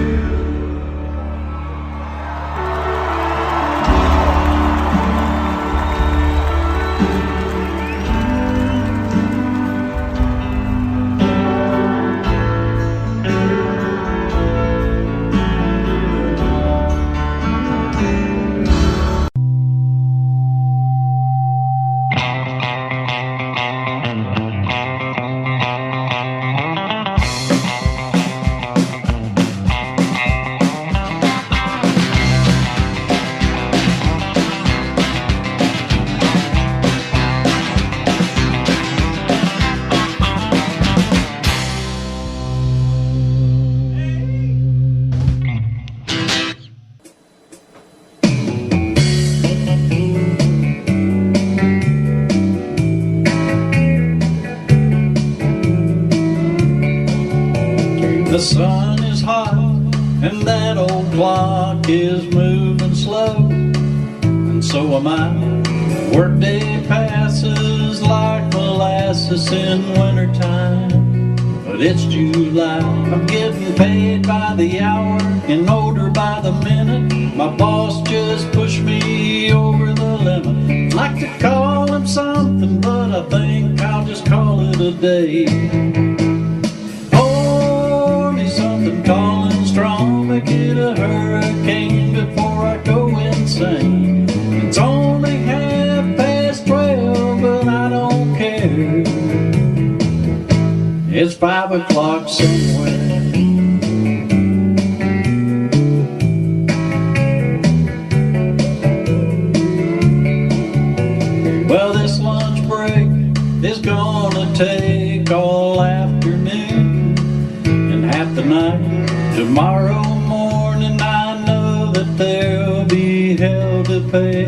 The sun is hot and that old clock is moving slow, and so am I. Workday passes like molasses in wintertime, but it's July. I'm getting paid by the hour and older by the minute. My boss just pushed me over the limit. I'd like to call him something, but I think I'll just call it a day. Something tall and strong, make it a hurricane before I go insane. It's only 12:30, but I don't care. It's 5 o'clock somewhere. Well, this lunch break is gonna take all afternoon and half the night. Tomorrow morning I know that there'll be hell to pay,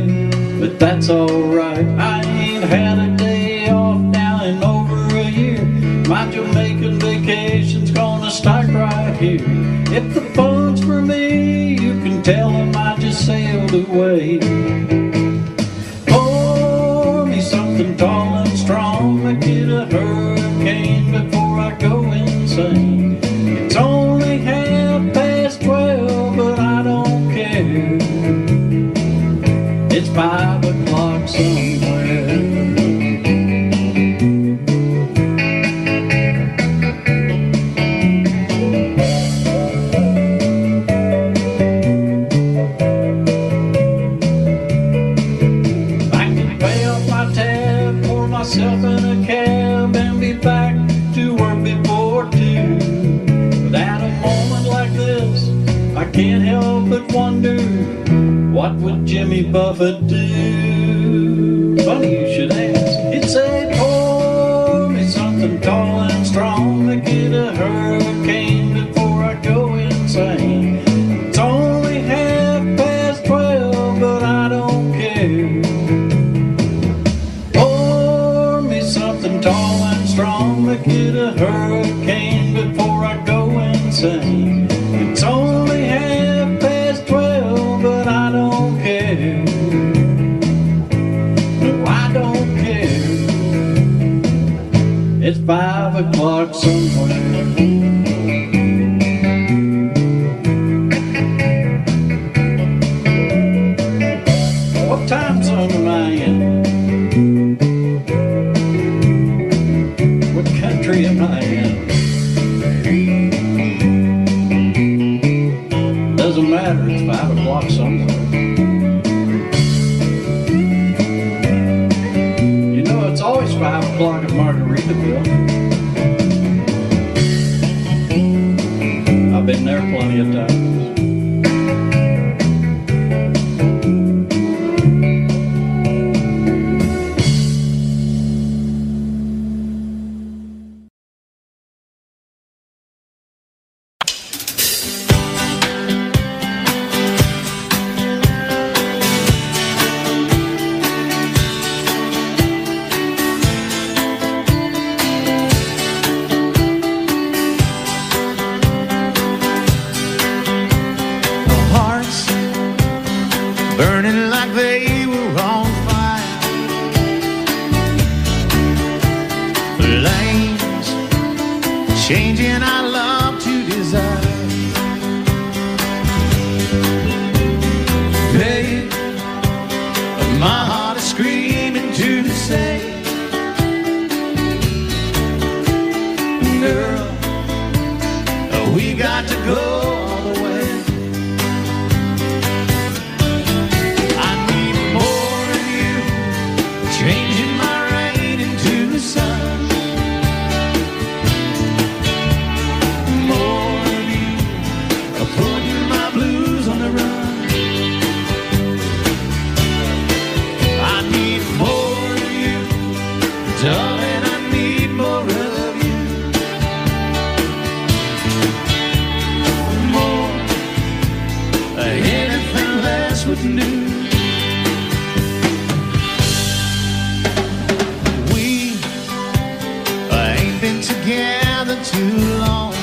but that's alright. I ain't had a day off now in over a year. My Jamaican vacation's gonna start right here. If the fun's for me, you can tell them I just sailed away. Pour me something tall and strong, make it a hurricane before I go insane. It's only 12:30, but I don't care. It's 5 o'clock somewhere. I can pay off my tab, pour myself in a cab, and be back to work before 2. But at a moment like this, I can't help but wonder, what would Jimmy Buffett do? Funny you should ask. He'd say, pour me something tall and strong, make it a hurricane before I go insane. It's only 12:30, but I don't care. Pour me something tall and strong, make it a hurricane before I go insane. It's only 12:30, but I don't care. No, I don't care. It's 5 o'clock somewhere. What time zone am I in? What country am I in? Doesn't matter, it's 5 o'clock somewhere. You know, it's always 5 o'clock at Margaritaville. I've been there plenty of times. say, girl, we got to go all the way. I need more of you, changing my rain into the sun. More of you, putting my blues on the run. I need more of you, darling, I need more of you. More, anything less would do. We ain't been together too long.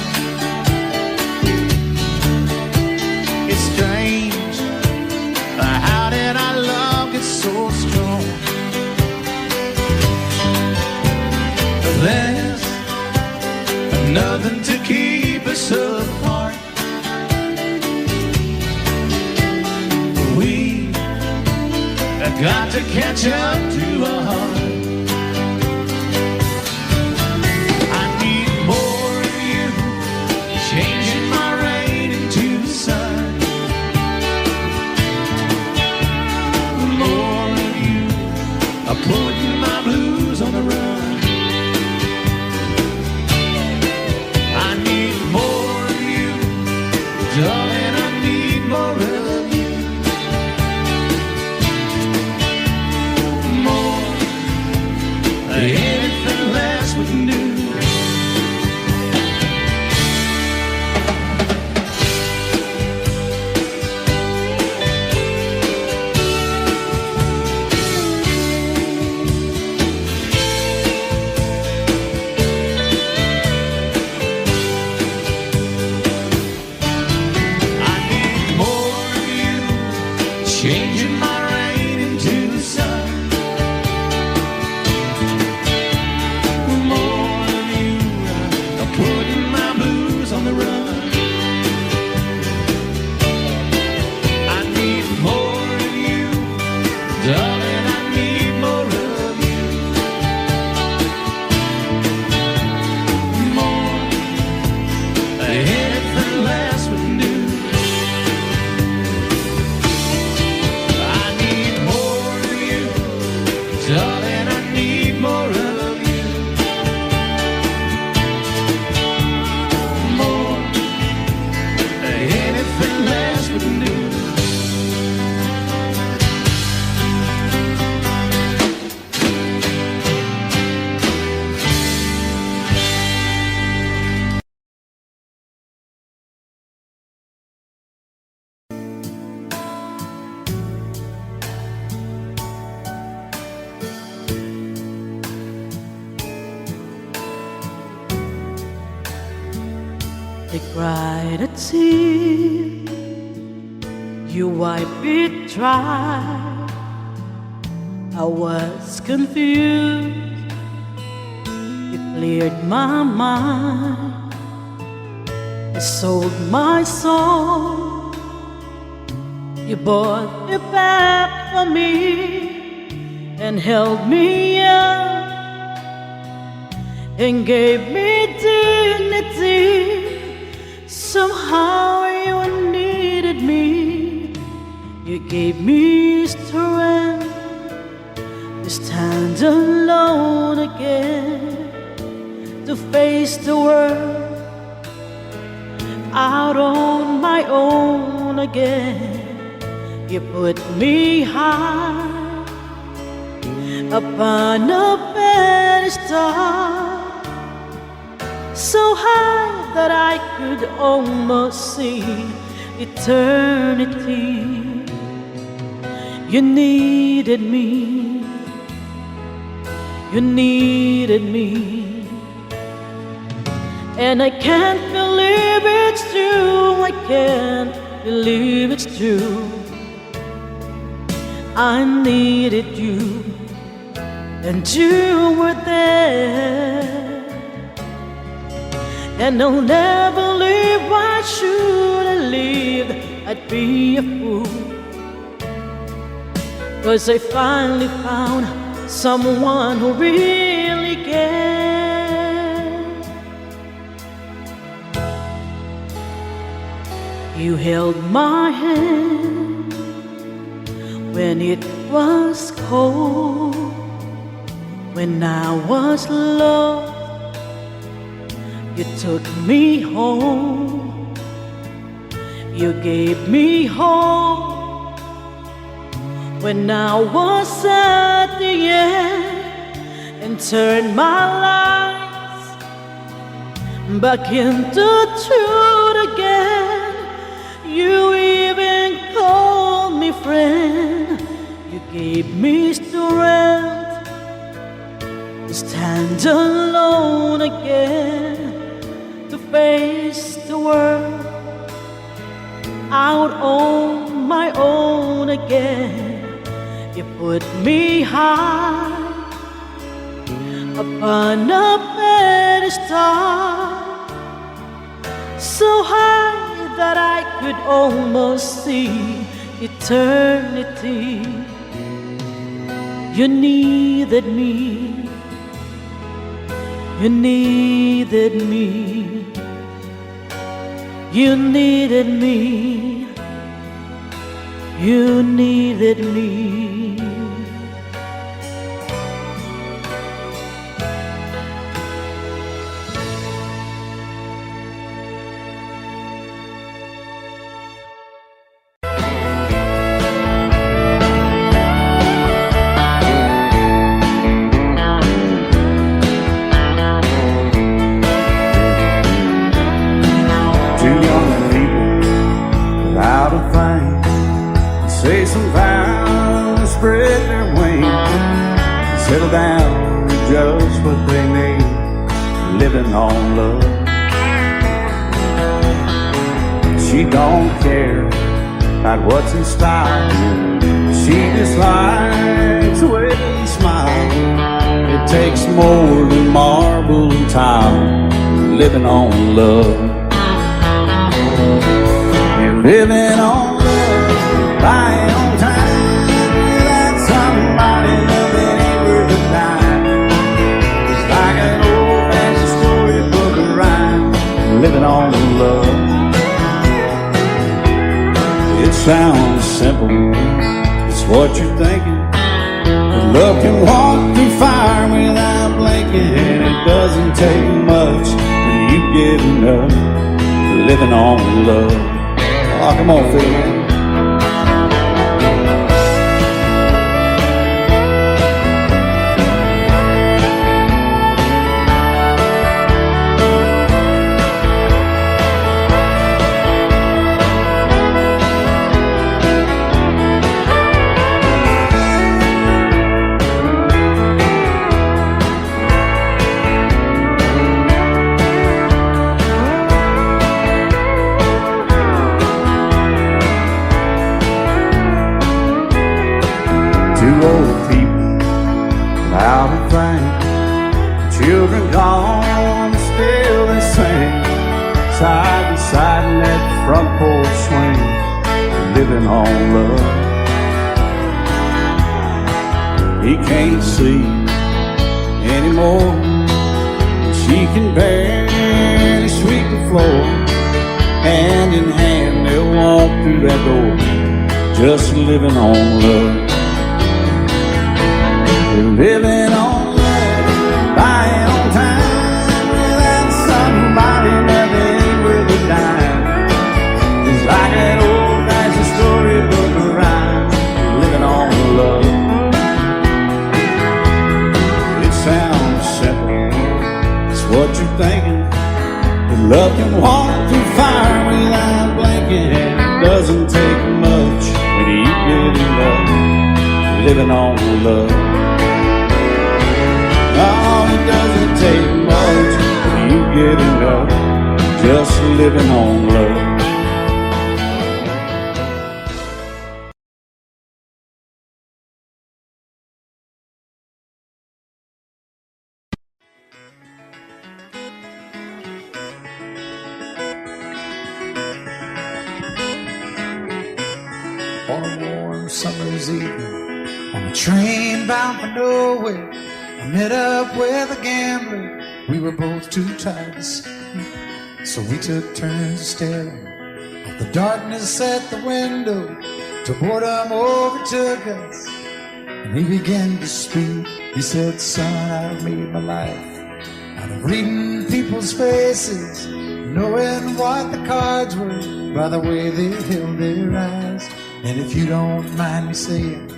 It's strange, how did our love get so strong? There's nothing to keep us apart. We got to catch up to our heart. I need more of you, changing my rain into the sun. More of you, putting my blues on the run. I need more of you, darling, I need more of you. More, anything less would do. I need more of you, changing my rain into the sun. More of you, putting my blues on the run. I need more of you, darling, I need more of you. More, anything less would do. I need more of you, darling, I need more of you. More, anything less would do. They cried a tear, you wiped it dry. I was confused, you cleared my mind. I sold my soul, you bought it back for me and held me up and gave me dignity. Somehow you needed me, you gave me strength to stand alone again, to face the world out on my own again. You put me high upon a pedestal, so high that I could almost see eternity. You needed me, you needed me, and I can't believe it's true, I can't believe it's true. I needed you, and you were there. And I'll never leave, why should I leave? I'd be a fool, 'cause I finally found someone who really cares. You held my hand when it was cold, when I was lost. You took me home, you gave me hope when I was at the end, and turned my life back into truth again. You even called me friend, you gave me strength to stand alone again, to face the world out on my own again. You put me high upon a pedestal, so high that I could almost see eternity. You needed me, you needed me, you needed me, you needed me. Say some vows, spread their wings, settle down to just what they need, living on love. She don't care about what's in style, she just likes the way you smile. It takes more than marble and tile, living on love. You're living on buying on time without somebody that ain't worth a dime. It's like an old-fashioned storybook of rhyme, living on love. It sounds simple, it's what you're thinking. But love can walk through fire without blinking, and it doesn't take much for you getting up, living on love. Oh, come on, Phil. Old people without a thing, children gone, still they sing, side by side in that front porch swing, living on love. He can't see anymore, she can barely sweep the floor. Hand in hand they'll walk through that door, just living on love. Living on love, buying on time without somebody that ain't worth a dime. It's like an old-fashioned storybook of rhyme, living on love. It sounds simple, it's what you're thinking. But love can walk through fire without blinking, and it doesn't take much when you get in love, living on love. Oh, it doesn't take much when you get enough, just living on love. On a warm summer's evening, On a train bound for nowhere, I met up with a gambler. We were both too tired to sleep, so we took turns staring at the darkness at the window till boredom overtook us, and he began to speak. He said, son, I've made my life out of reading people's faces, knowing what the cards were by the way they held their eyes. And if you don't mind me saying,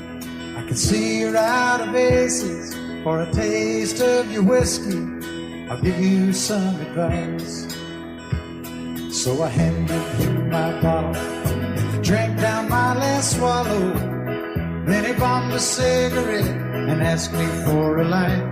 I can see you're out of aces. For a taste of your whiskey, I'll give you some advice. So I handed him my bottle, and he drank down my last swallow. Then he bombed a cigarette and asked me for a light.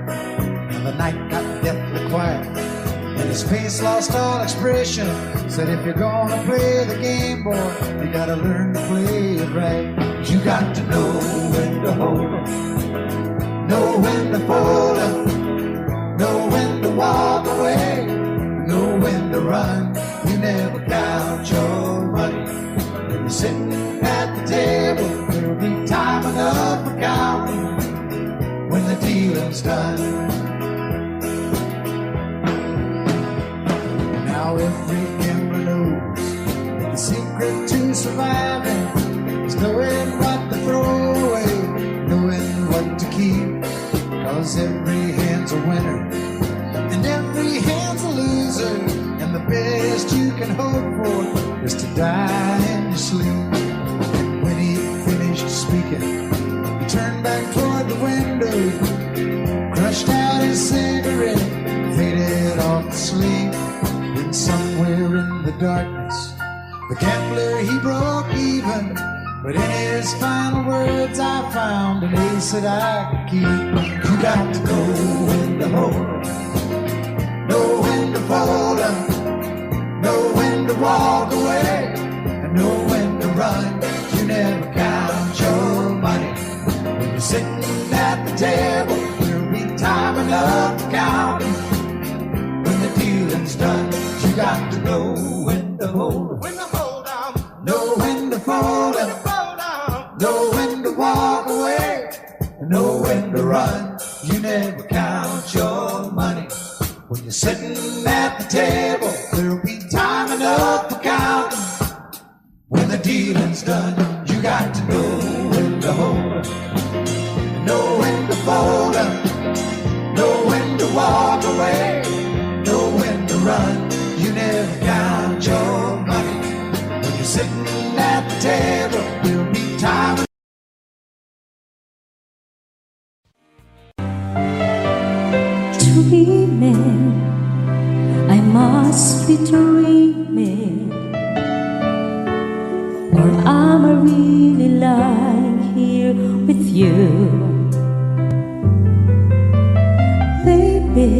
And the night got deathly quiet, and his face lost all expression. Said, if you're gonna play the game, boy, you gotta learn to play it right. You got to know when to hold 'em, know when to fold 'em, know when to walk away, know when to run. You never count your money when you're sitting at the table. There'll be time enough for counting when the dealing's done. Now every gambler knows the secret to surviving is knowing what to throw away, knowing what to keep. Cause every hand's a winner and every hand's a loser, and the best you can hope for is to die in your sleep. And when he finished speaking, he turned back toward the window, crushed out his cigarette, faded off to sleep. Then somewhere in the darkness, the gambler, he broke even. But in his final words, I found an ace that I could keep. You got to know when to hold 'em, know when to fold 'em, know when to walk away, and know when to run. You never count your money when you're sitting at the table. There'll be time enough to count when the dealing's done. You got to know when to hold 'em, know when to fold 'em, know when to walk away, know when to run. You never count your money when you're sitting at the table. There'll be time enough for counting when the dealing's done. You got to know when to hold 'em, know when to fold 'em, know when to walk away, know when to run. You never count your money when you're sitting at the table. There'll be time. Dreaming, I must be dreaming, or am I really lying here with you? Baby,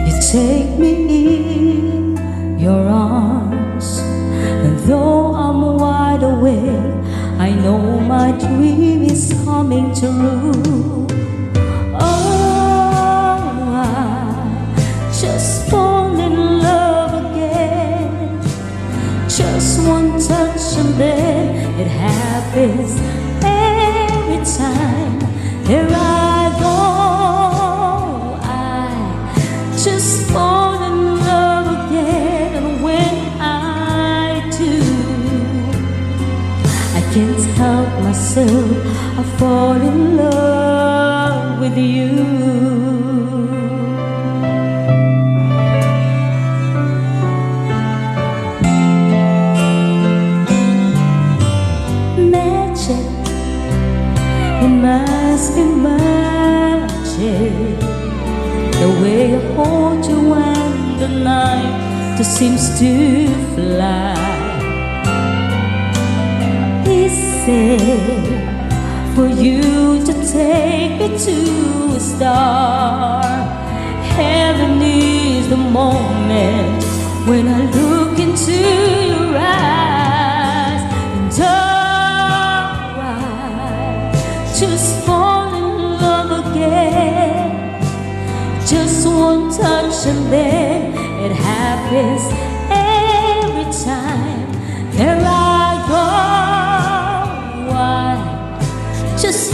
you take me in your arms, and though I'm wide awake, I know my dream is coming true. Just fall in love again, just one touch and then it happens every time. Here I go, I just fall in love again, and when I do, I can't help myself, I fall in love with you. Must be magic, the way I hold you when the night just seems to fly. He said, for you to take me to a star. Heaven is the moment when I look into your eyes, and just fall in love again, just one touch and then it happens every time. There I go, I just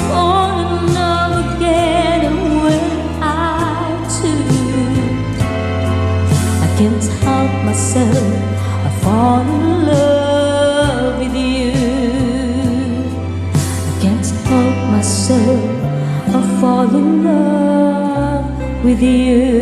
in love with you.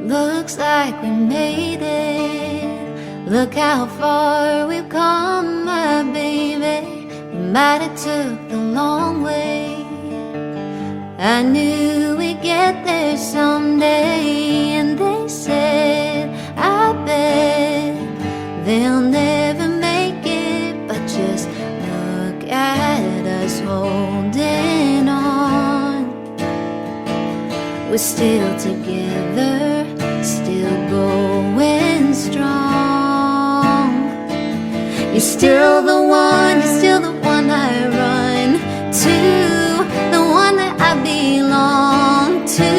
Looks like we made it. Look how far we've come, my baby. We might have took the long way. I knew we'd get there someday. And they said, I bet they'll never make it. But just look at us holding on. We're still together, still going strong. You're still the one, you're still the one I run to, the one that I belong to.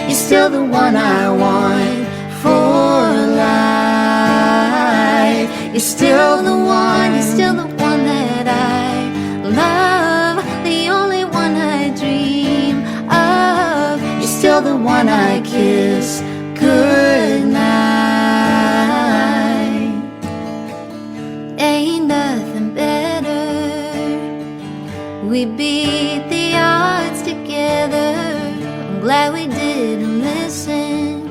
You're still the one I want for life. You're still the one, you're still the one that I love, the only one I dream of. You're still the one I kiss goodnight. Ain't nothing better. We beat the odds together. I'm glad we didn't listen.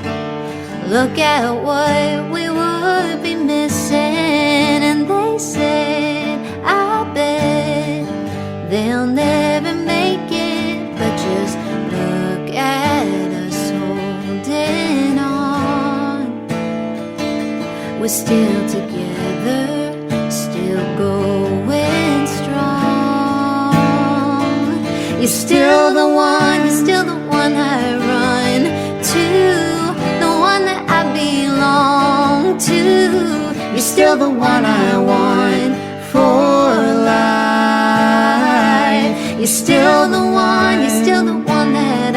Look at what we would be missing. And they said, I bet they'll never make it. But just look at us holding on. We're still together, still going strong. You're still the one, you're still the one I run to, the one that I belong to. You're still the one I want for life. You're still the one, you're still the one that I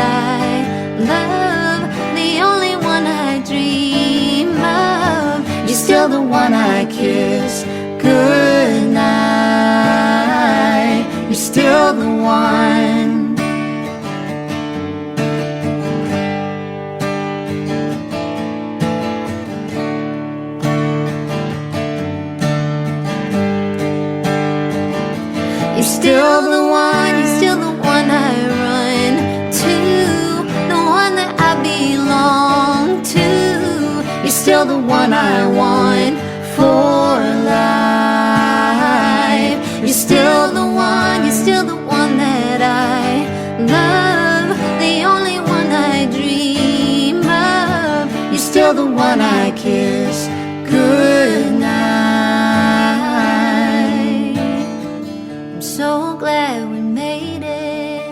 love, the only one I dream of. You're still the one I kiss goodnight. You're still the one. You're still the one, you're still the one I run to, the one that I belong to. You're still the one I want for life. You're still the one, you're still the one that I love, the only one I dream of. You're still the one I kiss goodnight. I'm so glad we made it.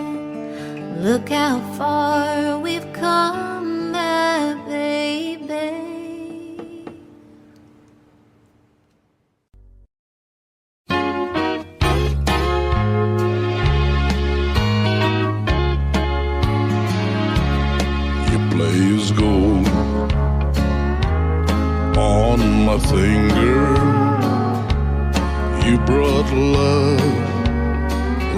Look how far we've come, my baby. Blaze gold on my finger. You brought love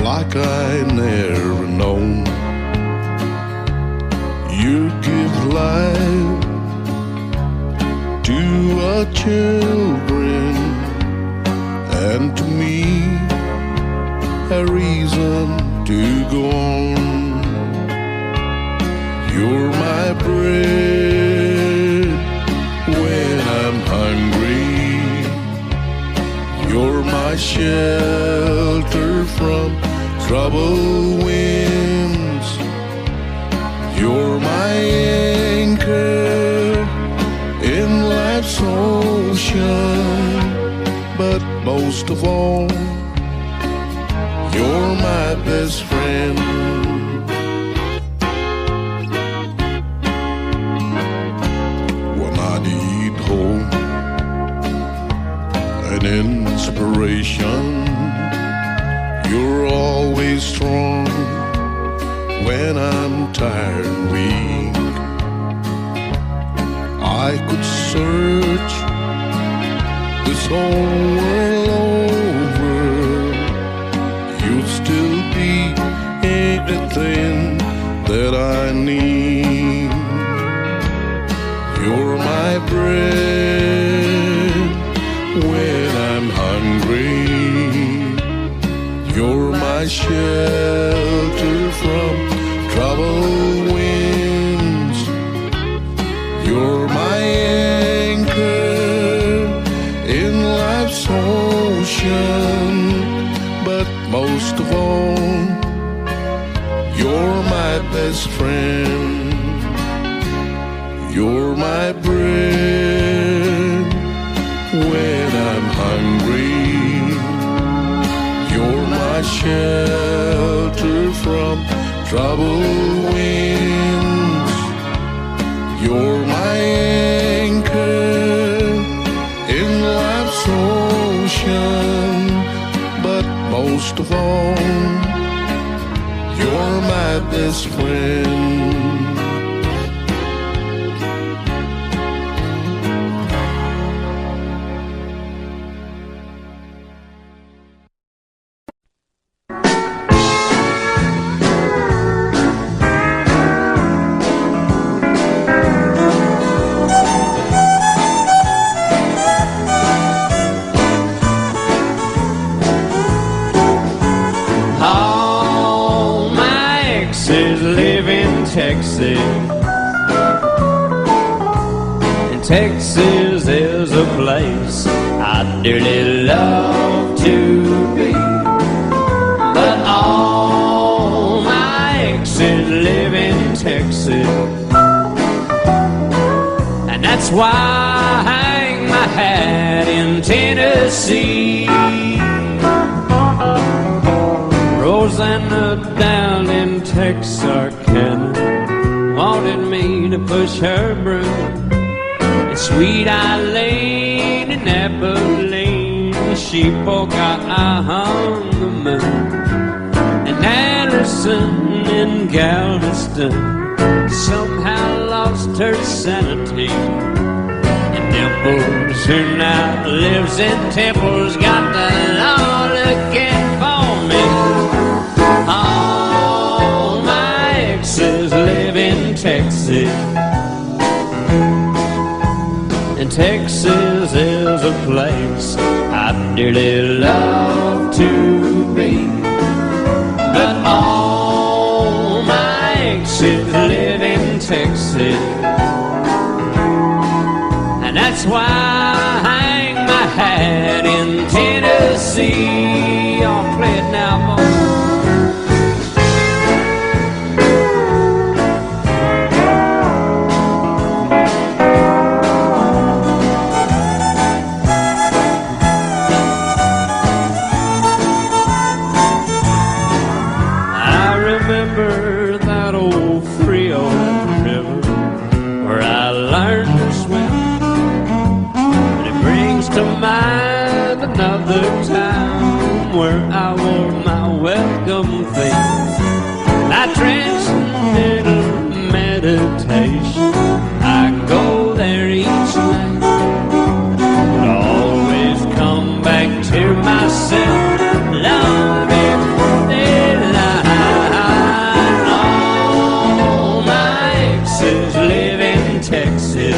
like I never known. You give life to our children, and to me a reason to go on. You're my bread when I'm hungry. You're my shelter from troubled winds. You're my anchor in life's ocean. But most of all, you're my best friend. An inspiration, you're always strong when I'm tired and weak. I could search this whole world over, you'll still be anything that I need. You're my bread when I'm hungry. You're my shelter from troubled winds. You're my anchor in life's ocean. But most of all, you're my best friend. You're my bread when I'm hungry. You're my shelter from troubled winds. You're my anchor in life's ocean. But most of all, you're my best friend. Texas, and Texas is a place I'd dearly love to be. But all my exes live in Texas, and that's why I hang my hat in Tennessee. Rosanna down in Texarkana wanted me to push her broom. And Sweet Eileen in Abilene, she forgot I hung the moon. And Anderson in Galveston somehow lost her sanity. And Dimples, who now lives in Temple's, got the law looking for me. All my exes live in Texas, and Texas is a place I'd dearly love to be. But all my exes live in Texas, and that's why I hang my hat in Tennessee. I'll play it now, boys. Another time where I wore my welcome theme, my transcendental meditation. I go there each night, but I always come back to myself. Love is daylight. All my exes live in Texas,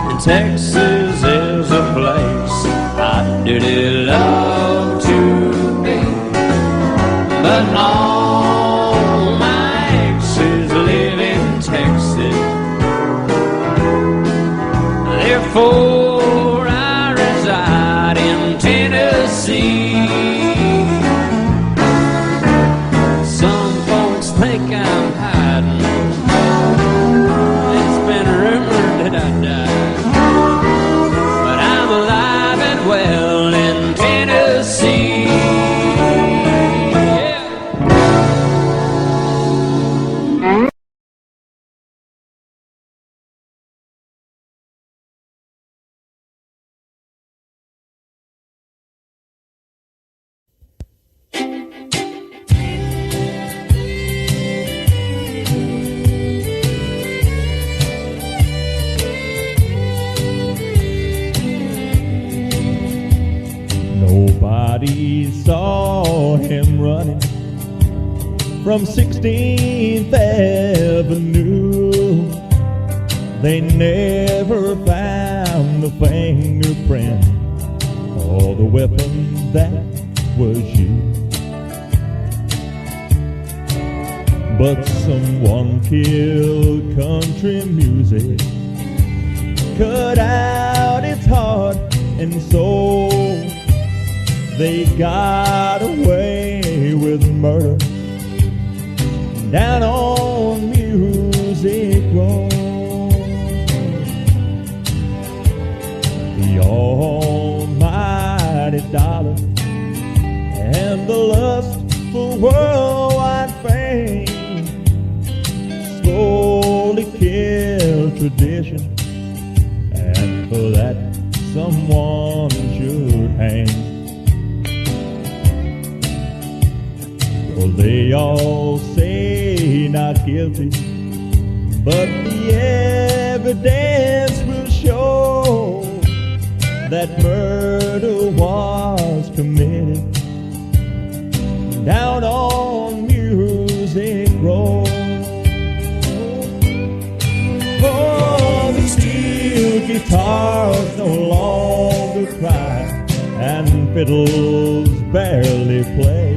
and Texas is a place I'd dearly love to be. But all my exes live in Texas, therefore I reside in Tennessee. Some folks think I'm hiding, it's been rumored that I died, but I'm alive and well in Tennessee. Somebody saw him running from 16th Avenue. They never found the fingerprint or the weapon that was used. But someone killed country music, cut out its heart and soul. They got away with murder down on Music Road. The almighty dollar and the lust for worldwide fame slowly killed tradition, and for that someone should hang. Well, they all say not guilty, but the evidence will show that murder was committed down on Music Road. Oh, the steel guitars no longer cry, and fiddles barely play,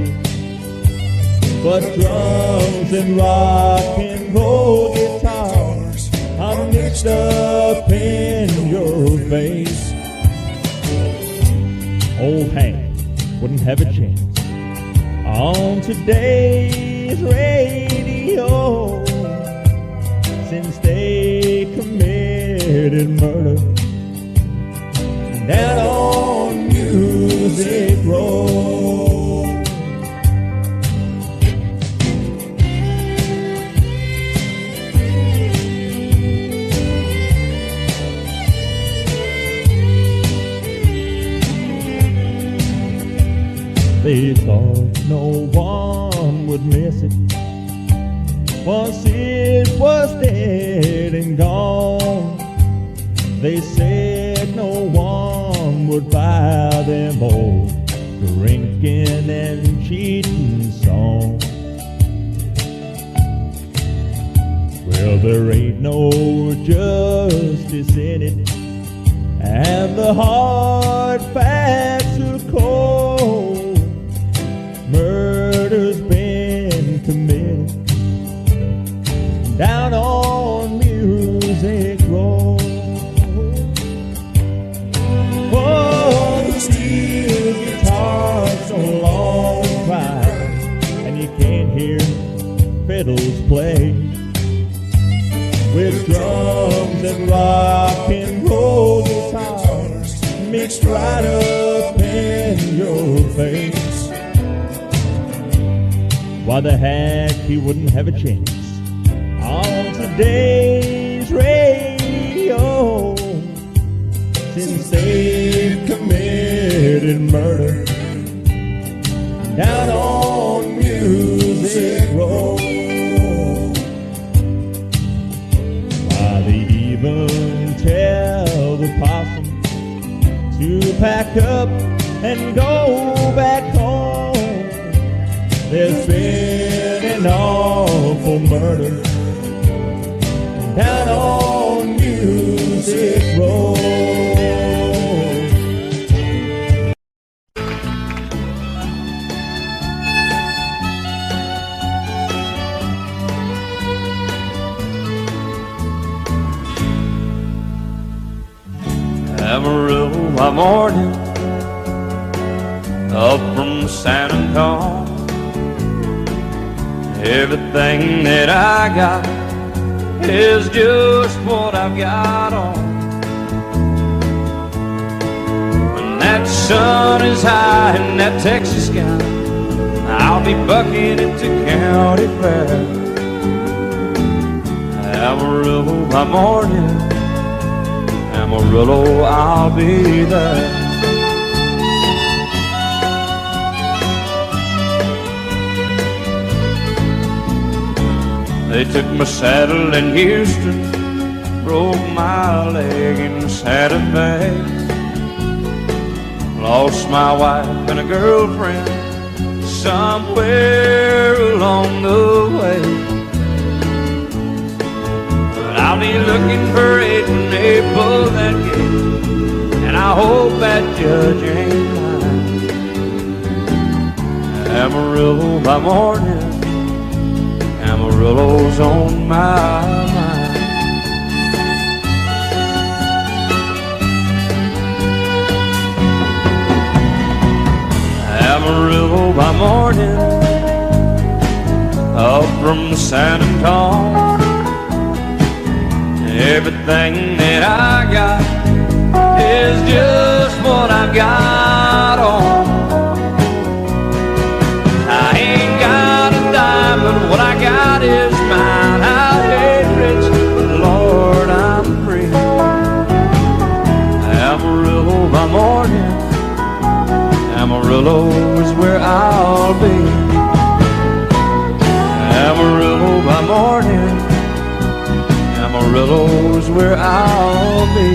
but drums and rock and roll guitars are mixed up in your face. Old Hank wouldn't have a chance on today's radio, since they committed murder down on Music Road. They thought no one would miss it once it was dead and gone. They said no one would buy them old drinking and cheating songs. Well, there ain't no justice in it, and the hard facts are cold. Murder's been committed down on Music Road. Oh, the steel guitars no longer cry, and you can't hear fiddles play, with drums and rock and roll guitars mixed right up in your face. Why the heck he wouldn't have a chance on today's radio, since they've committed murder down on Music Road. Why they even tell the possum to pack up and go back home. There's been an awful murder down on Music Road. Amarillo by morning, up from San Antonio. Everything that I got is just what I've got on. When that sun is high in that Texas sky, I'll be bucking into county fair. Amarillo by morning, Amarillo, I'll be there. They took my saddle in Houston, broke my leg in Santa Fe. lost my wife and a girlfriend somewhere along the way. But I'll be looking for it when they pull that gate, and I hope that judge ain't lying. Amarillo by morning, Amarillo's on my mind. Amarillo by morning, up from San Antonio. Everything that I got is just what I got on. I ain't got a dime, but what I got is mine. I'll get rich, but Lord, I'm free. Amarillo by morning, Amarillo is where I'll be. Amarillo by morning, Amarillo is where I'll be.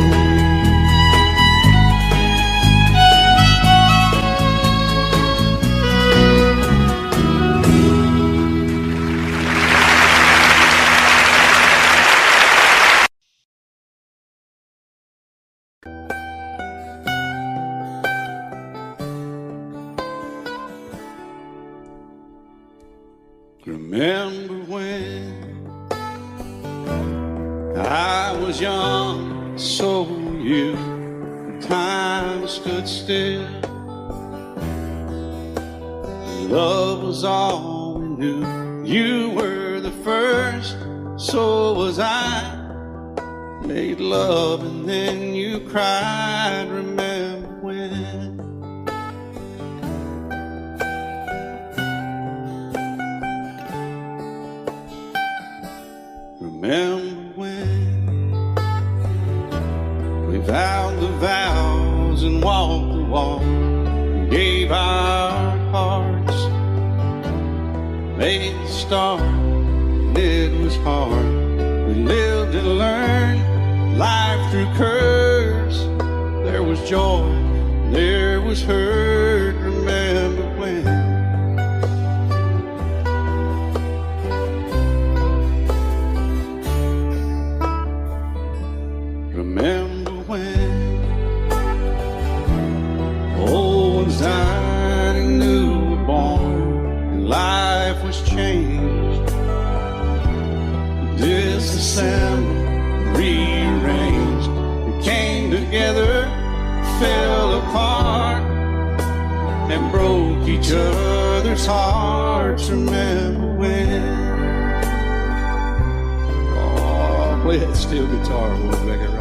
Remember when I was young, so were you. Time stood still. Love was all we knew. You were the first, so was I. Made love and then you cried. Remember when? Remember when we vowed the vows and walked the walk, gave our hearts, made the start, and it was hard. We lived and learned life through curves. There was joy, there was hurt. Remember when? Remember when old ones died and new were born, and life was changed, disassembled, rearranged. We came together, fell apart, and broke each other's hearts. Remember when? Oh, play that steel guitar, we'll make it right.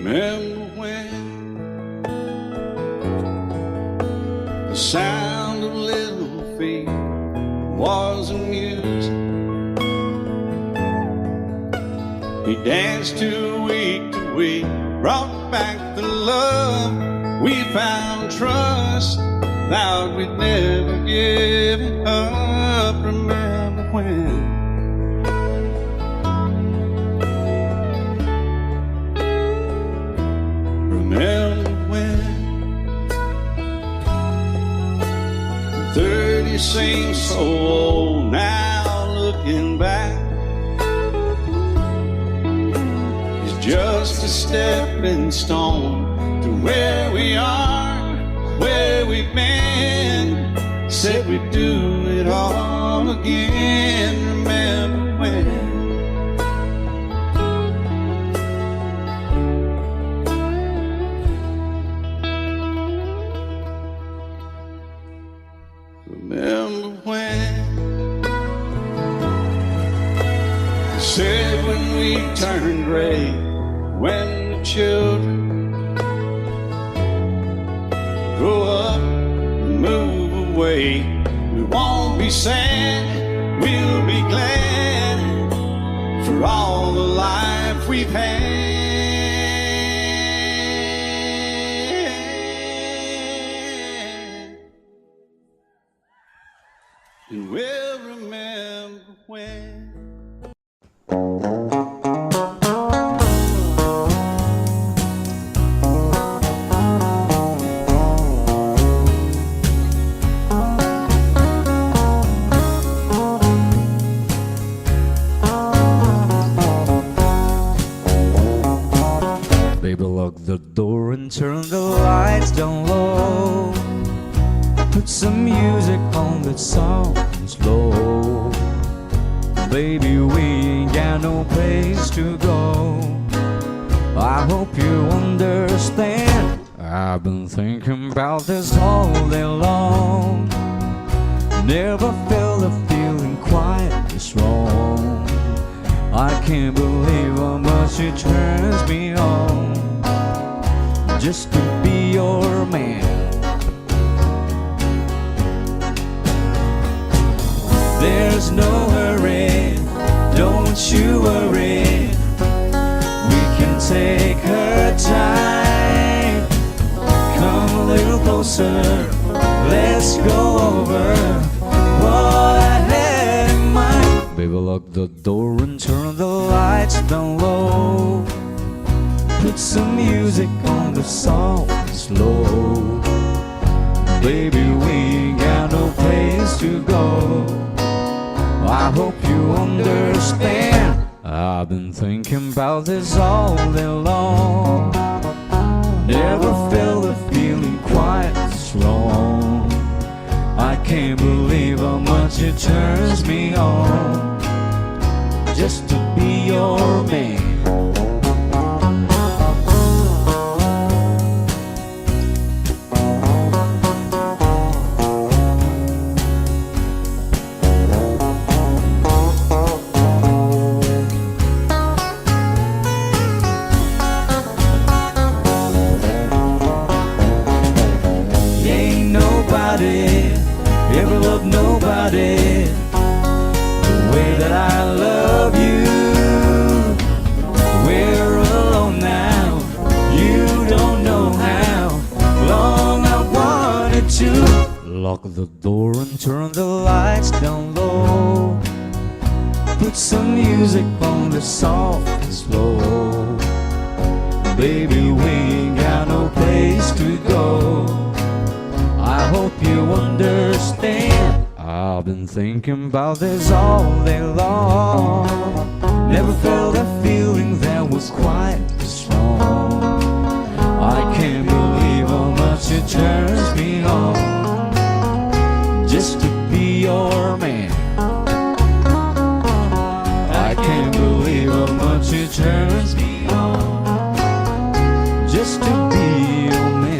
Remember when the sound of little feet was amusing? We danced to week, brought back the love. We found trust, vowed we'd never give it up. Remember when? Remember when 30 seems so old now, looking back. It's just a stepping stone to where we are, where we've been. Said we'd do it all again. Remember when? Remember when? Said when we turned gray, when the children grow up and move away. We won't be sad, we'll be glad for all the life we've had. And we'll remember when. Baby, lock the door and turn the lights down low. Put some music on that sound slow. Baby, we ain't got no place to go. I hope you understand. I've been thinking about this all day long. Never felt a feeling quite this wrong. I can't believe how much it turns me on just to be your man. There's no hurry, don't you worry. We can take our time. Come a little closer, let's go over what I had in mind. Baby, lock the door and turn the lights down low. Put some music on the soft and slow. Baby, we ain't got no place to go. I hope you understand. I've been thinking about this all day long. Never felt a feeling quite strong. I can't believe how much it turns me on just to be your man. Ever loved nobody the way that I love you. We're alone now, you don't know how long I wanted to. Lock the door and turn the lights down low. Put some music on the soft and slow. Baby, we ain't got no place to go. I hope you understand. I've been thinking about this all day long. Never felt a feeling that was quite strong. I can't believe how much it turns me on just to be your man. I can't believe how much it turns me on just to be your man.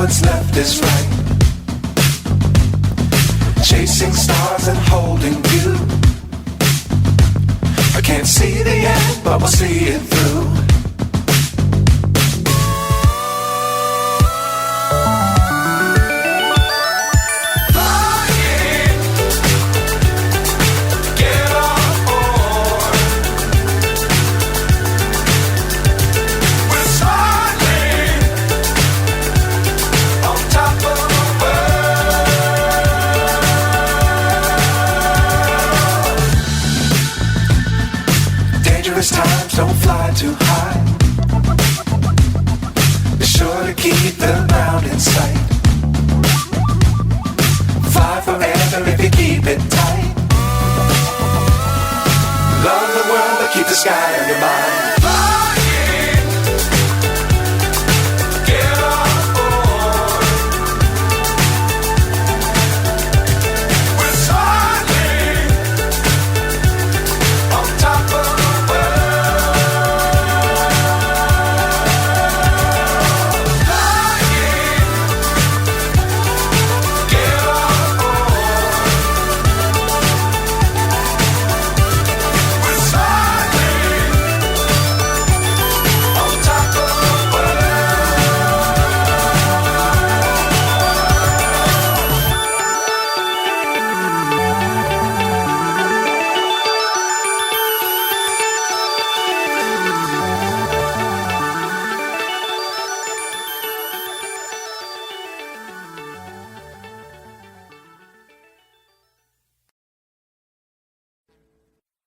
what's left is right. Chasing stars and holding you. I can't see the end, but we'll see it through. Times don't fly too high. Be sure to keep the ground in sight. Fly forever if you keep it tight. Love the world but keep the sky on your mind.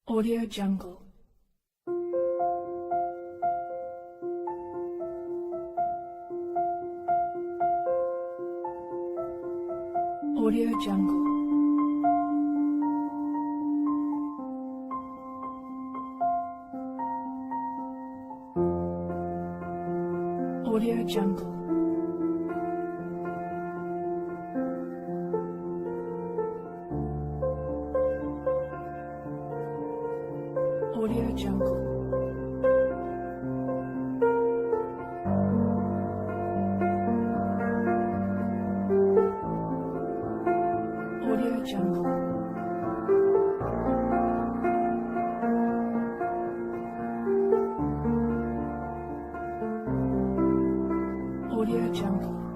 Audio Jungle. Audio Jungle. Audio Jungle. Audio Jungle. Audio Jungle. Audio Jungle.